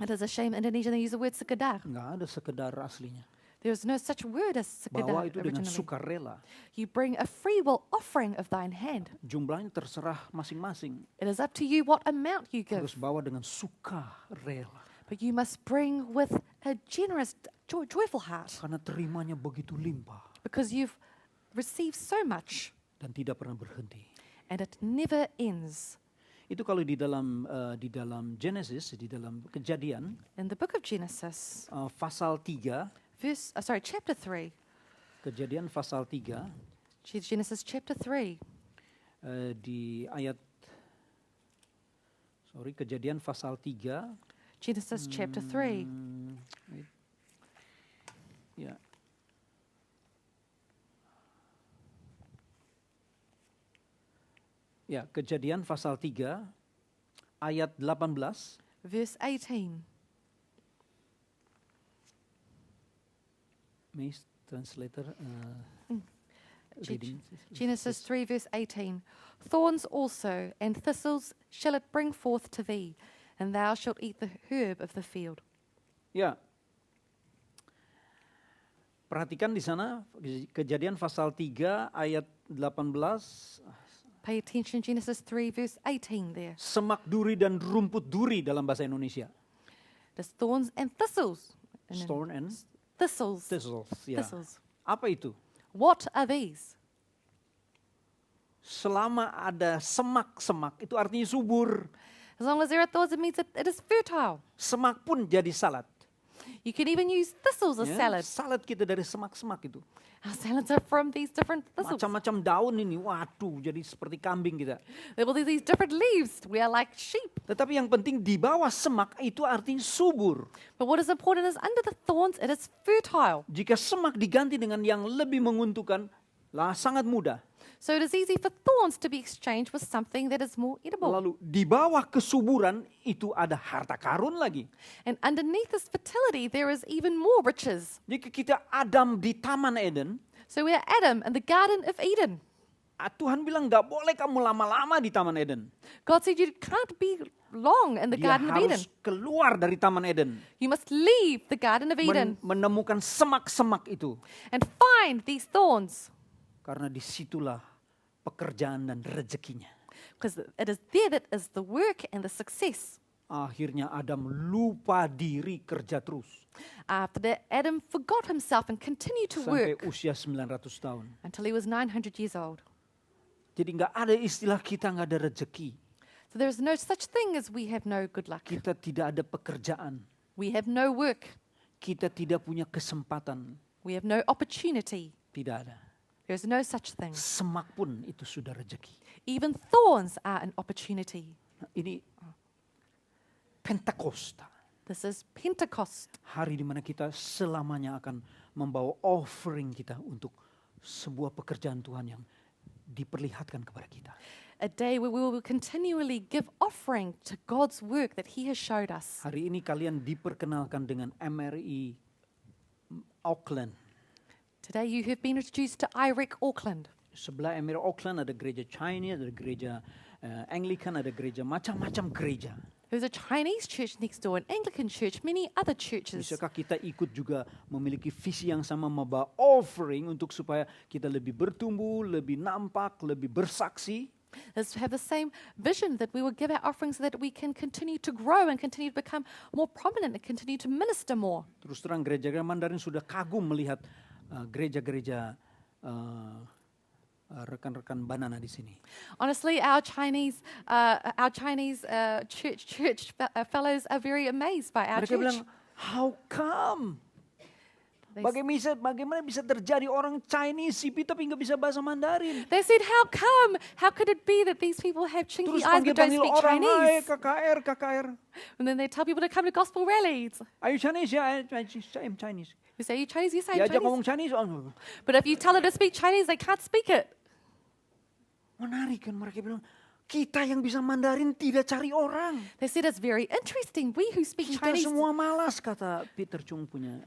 It is a shame Indonesia they use the word sekedar. Enggak ada sekedar aslinya. There is no such word as Bawa sekedar itu dengan originally. sukarela. You bring a free will offering of thine hand. Jumlahnya terserah masing-masing. It is up to you what amount you give, Harus bawa dengan sukarela. but you must bring with a generous, joyful heart Karena terimanya begitu limpah because you've received so much dan tidak pernah berhenti. and it never ends. Itu kalau di dalam Genesis, di dalam Kejadian In the book of Genesis, pasal 3, chapter 3, Kejadian pasal 3 Genesis chapter 3, di ayat Kejadian pasal 3 Genesis chapter 3. wait. Ya. Ya, Kejadian pasal 3 ayat 18. Verse 18. Miss translator Ge- reading. Genesis 3 verse 18. Thorns also and thistles shall it bring forth to thee, and thou shalt eat the herb of the field. Ya. Perhatikan di sana Kejadian pasal 3 ayat 18. Pay attention, Genesis 3 verse 18 there. Semak duri dan rumput duri dalam bahasa Indonesia. There's thorns and thistles. And then Thorn and thistles. thistles. Ya. Thistles. Apa itu? What are these? Selama ada semak-semak itu artinya subur. As long as there are thorns, it means that it is fertile. Semak pun jadi salad. You can even use thistles as Ya, salad. salad kita dari semak-semak itu. Our salads are from these different thistles. Macam-macam daun ini, waduh, jadi seperti kambing kita. There will be these different leaves. We are like sheep. Tetapi yang penting di bawah semak itu artinya subur. But what is important is under the thorns, it is fertile. Jika semak diganti dengan yang lebih menguntungkan, lah sangat mudah. So it is easy for thorns to be exchanged with something that is more edible. Lalu di bawah kesuburan itu ada harta karun lagi. And underneath this fertility, there is even more riches. Jika kita Adam di Taman Eden, So we are Adam in the Garden of Eden. Tuhan bilang nggak boleh kamu lama-lama di Taman Eden. God said you can't be long in the Dia Garden of Eden. harus keluar dari Taman Eden. You must leave the Garden of Eden Menemukan semak-semak itu. and find these thorns. Karena disitulah pekerjaan dan rezekinya. Because it is there that is the work and the success. Akhirnya Adam lupa diri kerja terus. After that, Adam forgot himself and continued to Sampai work usia 900 tahun. until he was 900 years old. Jadi nggak ada istilah kita nggak ada rezeki. So there is no such thing as we have no good luck. Kita tidak ada pekerjaan. We have no work. Kita tidak punya kesempatan. We have no opportunity. Tidak ada. There is no such thing. Semak pun itu sudah rezeki. Even thorns are an opportunity. Nah, ini Pentakosta. This is Pentecost, Hari di mana kita selamanya akan membawa offering kita untuk sebuah pekerjaan Tuhan yang diperlihatkan kepada kita. a day where we will continually give offering to God's work that He has showed us. Hari ini kalian diperkenalkan dengan MRI Auckland. Today you have been introduced to IREC Auckland. Sebelah MRI Auckland ada gereja Chinese, ada gereja Anglican, ada gereja macam-macam gereja. There's a Chinese church next door, an Anglican church, many other churches. Bisakah kita ikut juga memiliki visi yang sama membawa offering untuk supaya kita lebih bertumbuh, lebih nampak, lebih bersaksi? Let's have the same vision that we will give our offering so that we can continue to grow and continue to become more prominent and continue to minister more. Terus terang gereja-gereja Mandarin sudah kagum melihat gereja-gereja rekan-rekan Banana di sini. Honestly, our Chinese church fellows are very amazed by our Mereka church. bilang, how come? They Bagaimana bisa terjadi orang Chinese sipit tapi nggak bisa bahasa Mandarin? They said, how come? How could it be that these people have chinky Terus eyes but don't panggil speak orang, hai Chinese? KKR. And then they tell people to come to gospel rallies. Are you Chinese? Yeah, I'm Chinese. You say, are you Chinese? Yes, I'm Diajak Chinese. ngomong Chinese, oh, But if you tell them to speak Chinese, they can't speak it. menarik kan mereka bilang, kita yang bisa Mandarin tidak cari orang. They said, it's very interesting. We who speak Kita Chinese, semua malas, kata Peter Chung punya,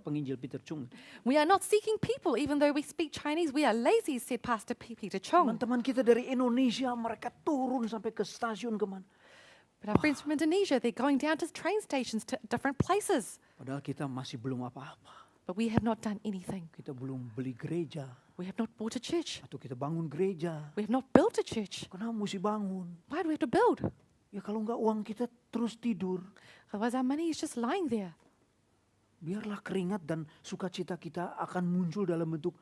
penginjil Peter Chung. we are not seeking people. Even though we speak Chinese, we are lazy, said Pastor Peter Chong. Teman-teman kita dari Indonesia, mereka turun sampai ke stasiun kemana. But our friends from Indonesia, they're going down to train stations to different places. Padahal kita masih belum apa-apa. But we have not done anything. Kita belum beli gereja, We have not bought a church. atau kita bangun gereja. We have not built a church. Kenapa mesti bangun? Why do we have to build? Ya kalau enggak uang kita terus tidur. Otherwise, our money is just lying there. Biarlah keringat dan sukacita kita akan muncul dalam bentuk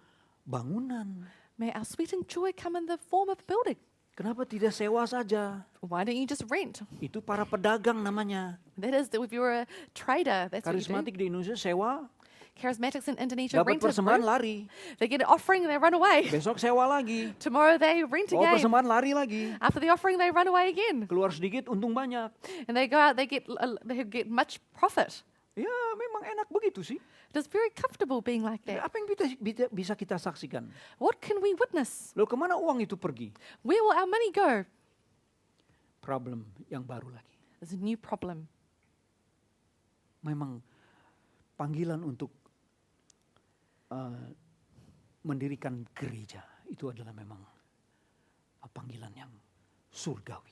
bangunan. May our sweat and joy come in the form of building. Kenapa tidak sewa saja? Why don't you just rent? Itu para pedagang namanya. That is, if you're a trader, that's what you do. Karismatik di Indonesia sewa, Charismatics in Indonesia dapat rent a persembahan room. lari. They get an offering and they run away. Besok sewa lagi. Tomorrow they rent Oh, again. persembahan lari lagi. After the offering, they run away again. Keluar sedikit, untung banyak. And they go out, they get much profit. Ya, memang enak begitu sih. It is very comfortable being like that. Apa yang bisa kita saksikan? What can we witness? Loh, kemana uang itu pergi? Where will our money go? Problem yang baru lagi. There's a new problem. Memang panggilan untuk mendirikan gereja itu adalah memang panggilan yang surgawi.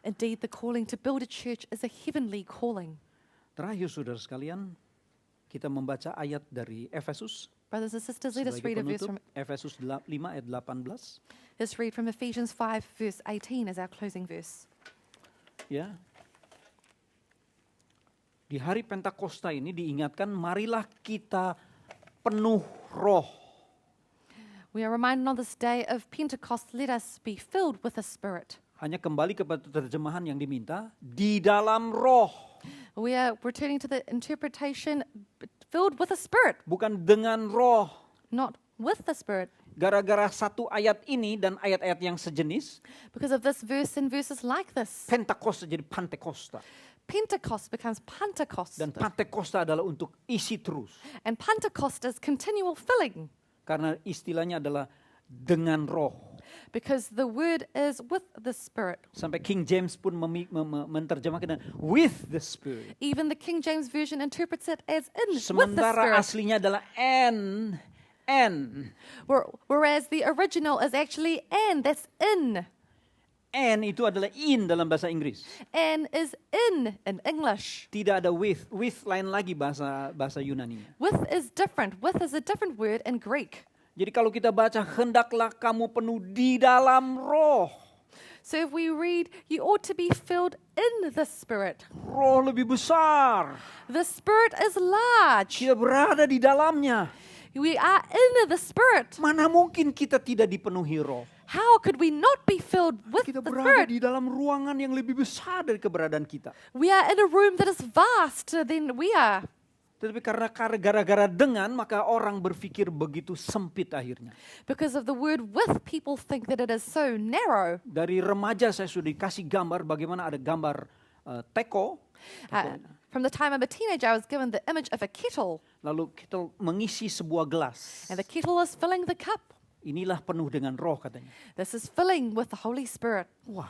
Indeed, the calling to build a church is a heavenly calling. Terakhir, saudara sekalian, kita membaca ayat dari Efesus. Brothers and sisters, let us read a verse from Efesus 5 ayat 18. Let's read from Ephesians 5, verse 18 as our closing verse. Ya. Di hari Pentakosta ini diingatkan, marilah kita penuh roh. We are reminded on this day of Pentecost, let us be filled with the Spirit. Hanya kembali kepada terjemahan yang diminta, di dalam roh. We are returning to the interpretation filled with the Spirit, Bukan dengan roh. not with the Spirit. Gara-gara satu ayat ini dan ayat-ayat yang sejenis, Because of this verse and verses like this, Pentakosta jadi Pantekosta. Pentecost becomes Pentecost. Dan Pantekosta adalah untuk isi terus. And Pentecost is continual filling, Karena istilahnya adalah dengan roh. because the word is with the Spirit. Sampai King James pun menerjemahkan with the Spirit. Even the King James Version interprets it as in, with the Sementara Spirit. aslinya adalah and. Whereas the original is actually and, that's in. And itu adalah in dalam bahasa Inggris. And is in English. Tidak ada with. With lain lagi bahasa Yunani-nya. With is different. With is a different word in Greek. Jadi kalau kita baca, hendaklah kamu penuh di dalam roh. So if we read, you ought to be filled in the Spirit. Roh lebih besar. The Spirit is large. Kita berada di dalamnya. We are in the Spirit. Mana mungkin kita tidak dipenuhi roh? How could we not be filled with Kita the berada Spirit? di dalam ruangan yang lebih besar dari keberadaan kita. We are in a room that is vaster than we are. Tetapi karena gara-gara dengan, maka orang berpikir begitu sempit akhirnya. Because of the word with, people think that it is so narrow. Dari remaja saya sudah dikasih gambar bagaimana ada gambar teko. From the time I'm a teenager, I was given the image of a kettle. Lalu kita mengisi sebuah gelas. And the kettle is filling the cup. Inilah penuh dengan roh katanya. This is filling with the Holy Spirit. Wah.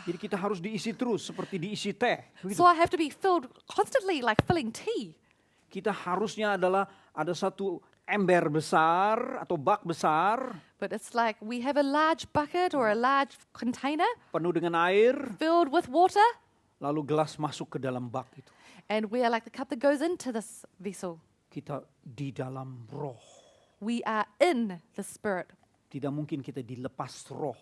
Jadi kita harus diisi terus seperti diisi teh. Begitu. So I have to be filled constantly like filling tea. Kita harusnya adalah ada satu ember besar atau bak besar. But it's like we have a large bucket or a large container Penuh dengan air. filled with water. Lalu gelas masuk ke dalam bak itu. And we are like the cup that goes into this vessel. Kita di dalam roh. We are in the Spirit. Tidak mungkin kita dilepas roh.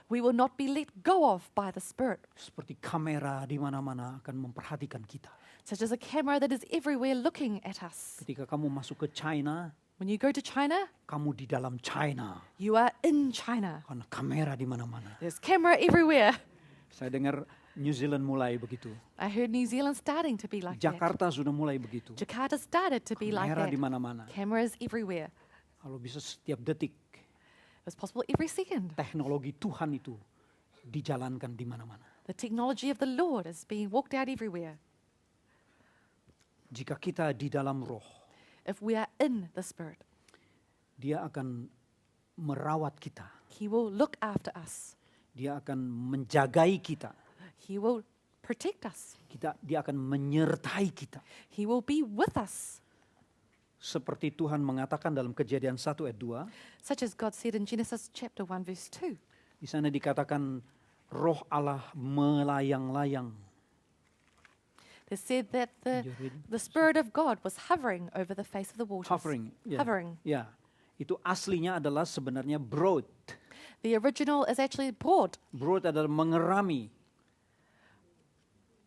We will not be let go of by the Spirit. Seperti kamera di mana-mana akan memperhatikan kita. Such as a camera that is everywhere looking at us. Ketika kamu masuk ke China, When you go to China, kamu di dalam China. you are in China. Karena kamera di mana-mana. There's camera everywhere. Saya dengar New Zealand mulai begitu. I heard New Zealand starting to be like that. Jakarta sudah mulai begitu. Jakarta started to be like Kamera that. di mana-mana. Cameras everywhere. Kalau bisa setiap detik, It was possible every second. teknologi Tuhan itu dijalankan di mana-mana. The technology of the Lord is being walked out everywhere. Jika kita di dalam roh, If we are in the Spirit, Dia akan merawat kita. He will look after us. Dia akan menjagai kita. He will protect us. Dia akan menyertai kita. He will be with us. Seperti Tuhan mengatakan dalam Kejadian 1 ayat 2, Such as God said in Genesis chapter 1 verse 2. di sana dikatakan roh Allah melayang-layang. They said that Did you read it? the Spirit of God was hovering over the face of the waters. Hovering. Ya. Hovering. Ya. Itu aslinya adalah sebenarnya brood. The original is actually broad. Brood adalah mengerami.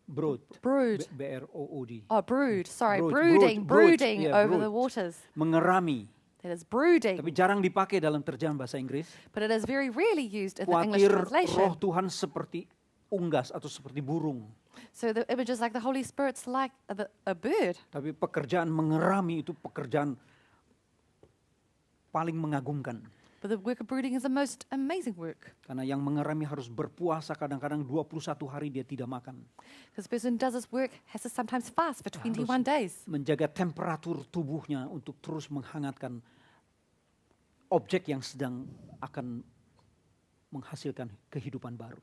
Brood. Brood. B-R-O-O-D. Oh, brood. Sorry, Brood, brooding yeah, over brood. the waters. Mengerami. That is brooding. Tapi jarang dipakai dalam terjemahan bahasa Inggris. But it is very rarely used in the English Khawatir roh translation. Tuhan seperti unggas atau seperti burung. So the image is like the Holy Spirit's like a bird. Tapi pekerjaan mengerami itu pekerjaan paling mengagumkan. But the work of brooding is the most amazing work. Karena yang mengerami harus berpuasa kadang-kadang 21 hari dia tidak makan. Because the person who does this work has to sometimes fast for 21 days. Menjaga temperatur tubuhnya untuk terus menghangatkan objek yang sedang akan menghasilkan kehidupan baru.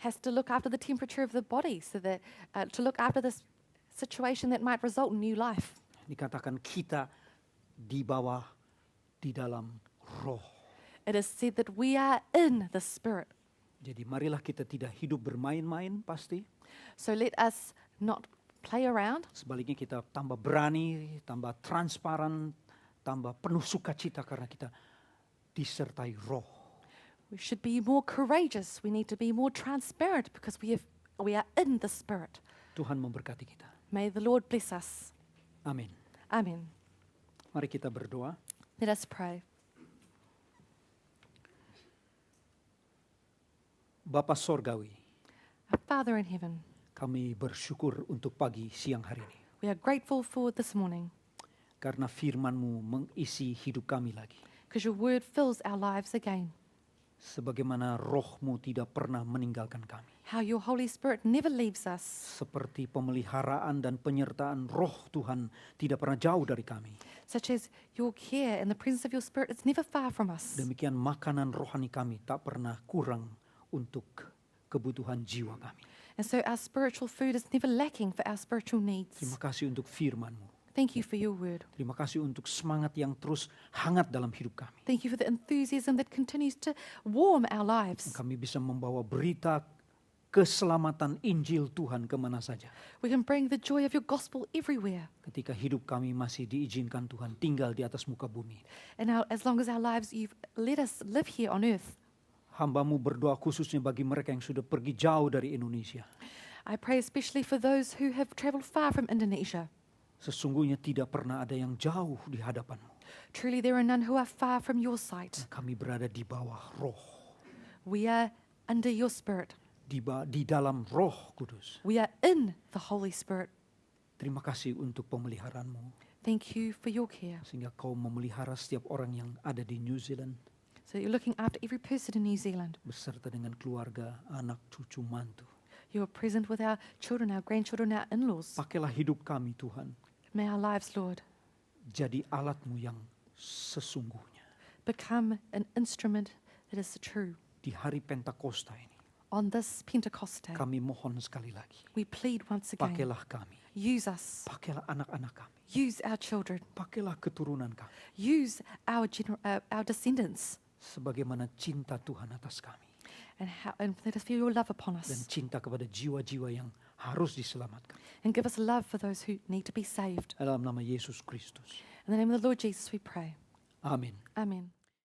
Has to look after the temperature of the body so that to look after this situation that might result in new life. Dikatakan kita di bawah di dalam roh. It is said that we are in the Spirit. Jadi marilah kita tidak hidup bermain-main pasti. So let us not play around. Sebaliknya kita tambah berani, tambah transparan, tambah penuh sukacita karena kita disertai roh. We should be more courageous. We need to be more transparent because we are in the Spirit. Tuhan memberkati kita. May the Lord bless us. Amin. Amen. Mari kita berdoa. Let us pray. Bapa Sorgawi, Our Father in heaven, kami bersyukur untuk pagi siang hari ini. we are grateful for this morning Karena firman-Mu mengisi hidup kami lagi. because your word fills our lives again. Sebagaimana roh-Mu tidak pernah meninggalkan kami. How your Holy Spirit never leaves us. Seperti pemeliharaan dan penyertaan roh Tuhan tidak pernah jauh dari kami. Such as your care and the presence of your Spirit is never far from us. Demikian makanan rohani kami tak pernah kurang untuk kebutuhan jiwa kami. And so our spiritual food is never lacking for our spiritual needs. Terima kasih untuk firman-Mu. Thank you for your word. Terima kasih untuk semangat yang terus hangat dalam hidup kami. Thank you for the enthusiasm that continues to warm our lives. Kami bisa membawa berita keselamatan Injil Tuhan kemana saja. We can bring the joy of your gospel everywhere. Ketika hidup kami masih diizinkan Tuhan tinggal di atas muka bumi. And as long as our lives, you've let us live here on earth. Hamba-Mu berdoa khususnya bagi mereka yang sudah pergi jauh dari Indonesia. I pray especially for those who have traveled far from Indonesia. Sesungguhnya tidak pernah ada yang jauh di hadapan-Mu. Truly there are none who are far from your sight. Kami berada di bawah Roh, We are under your Spirit. di dalam Roh Kudus. We are in the Holy Spirit. Terima kasih untuk pemeliharaan-Mu, Thank you for your care. sehingga Kau memelihara setiap orang yang ada di New Zealand, So you're looking after every person in New Zealand. beserta dengan keluarga, anak, cucu, mantu. You're present with our children, our grandchildren, our in-laws. Pakailah hidup kami, Tuhan, May our lives, Lord, jadi alat-Mu yang sesungguhnya. become an instrument that is true. Di hari Pentakosta ini, On this Pentecost day, kami mohon sekali lagi, we plead once again, pakailah kami, use us, pakailah anak-anak kami, use our children, pakailah keturunan kami, use our descendants, sebagaimana cinta Tuhan atas kami, and let us feel your love upon dan us. cinta kepada jiwa-jiwa yang harus diselamatkan. And give us love for those who need to be saved. Dalam nama Yesus Kristus. In the name of the Lord Jesus we pray. Amin. Amen.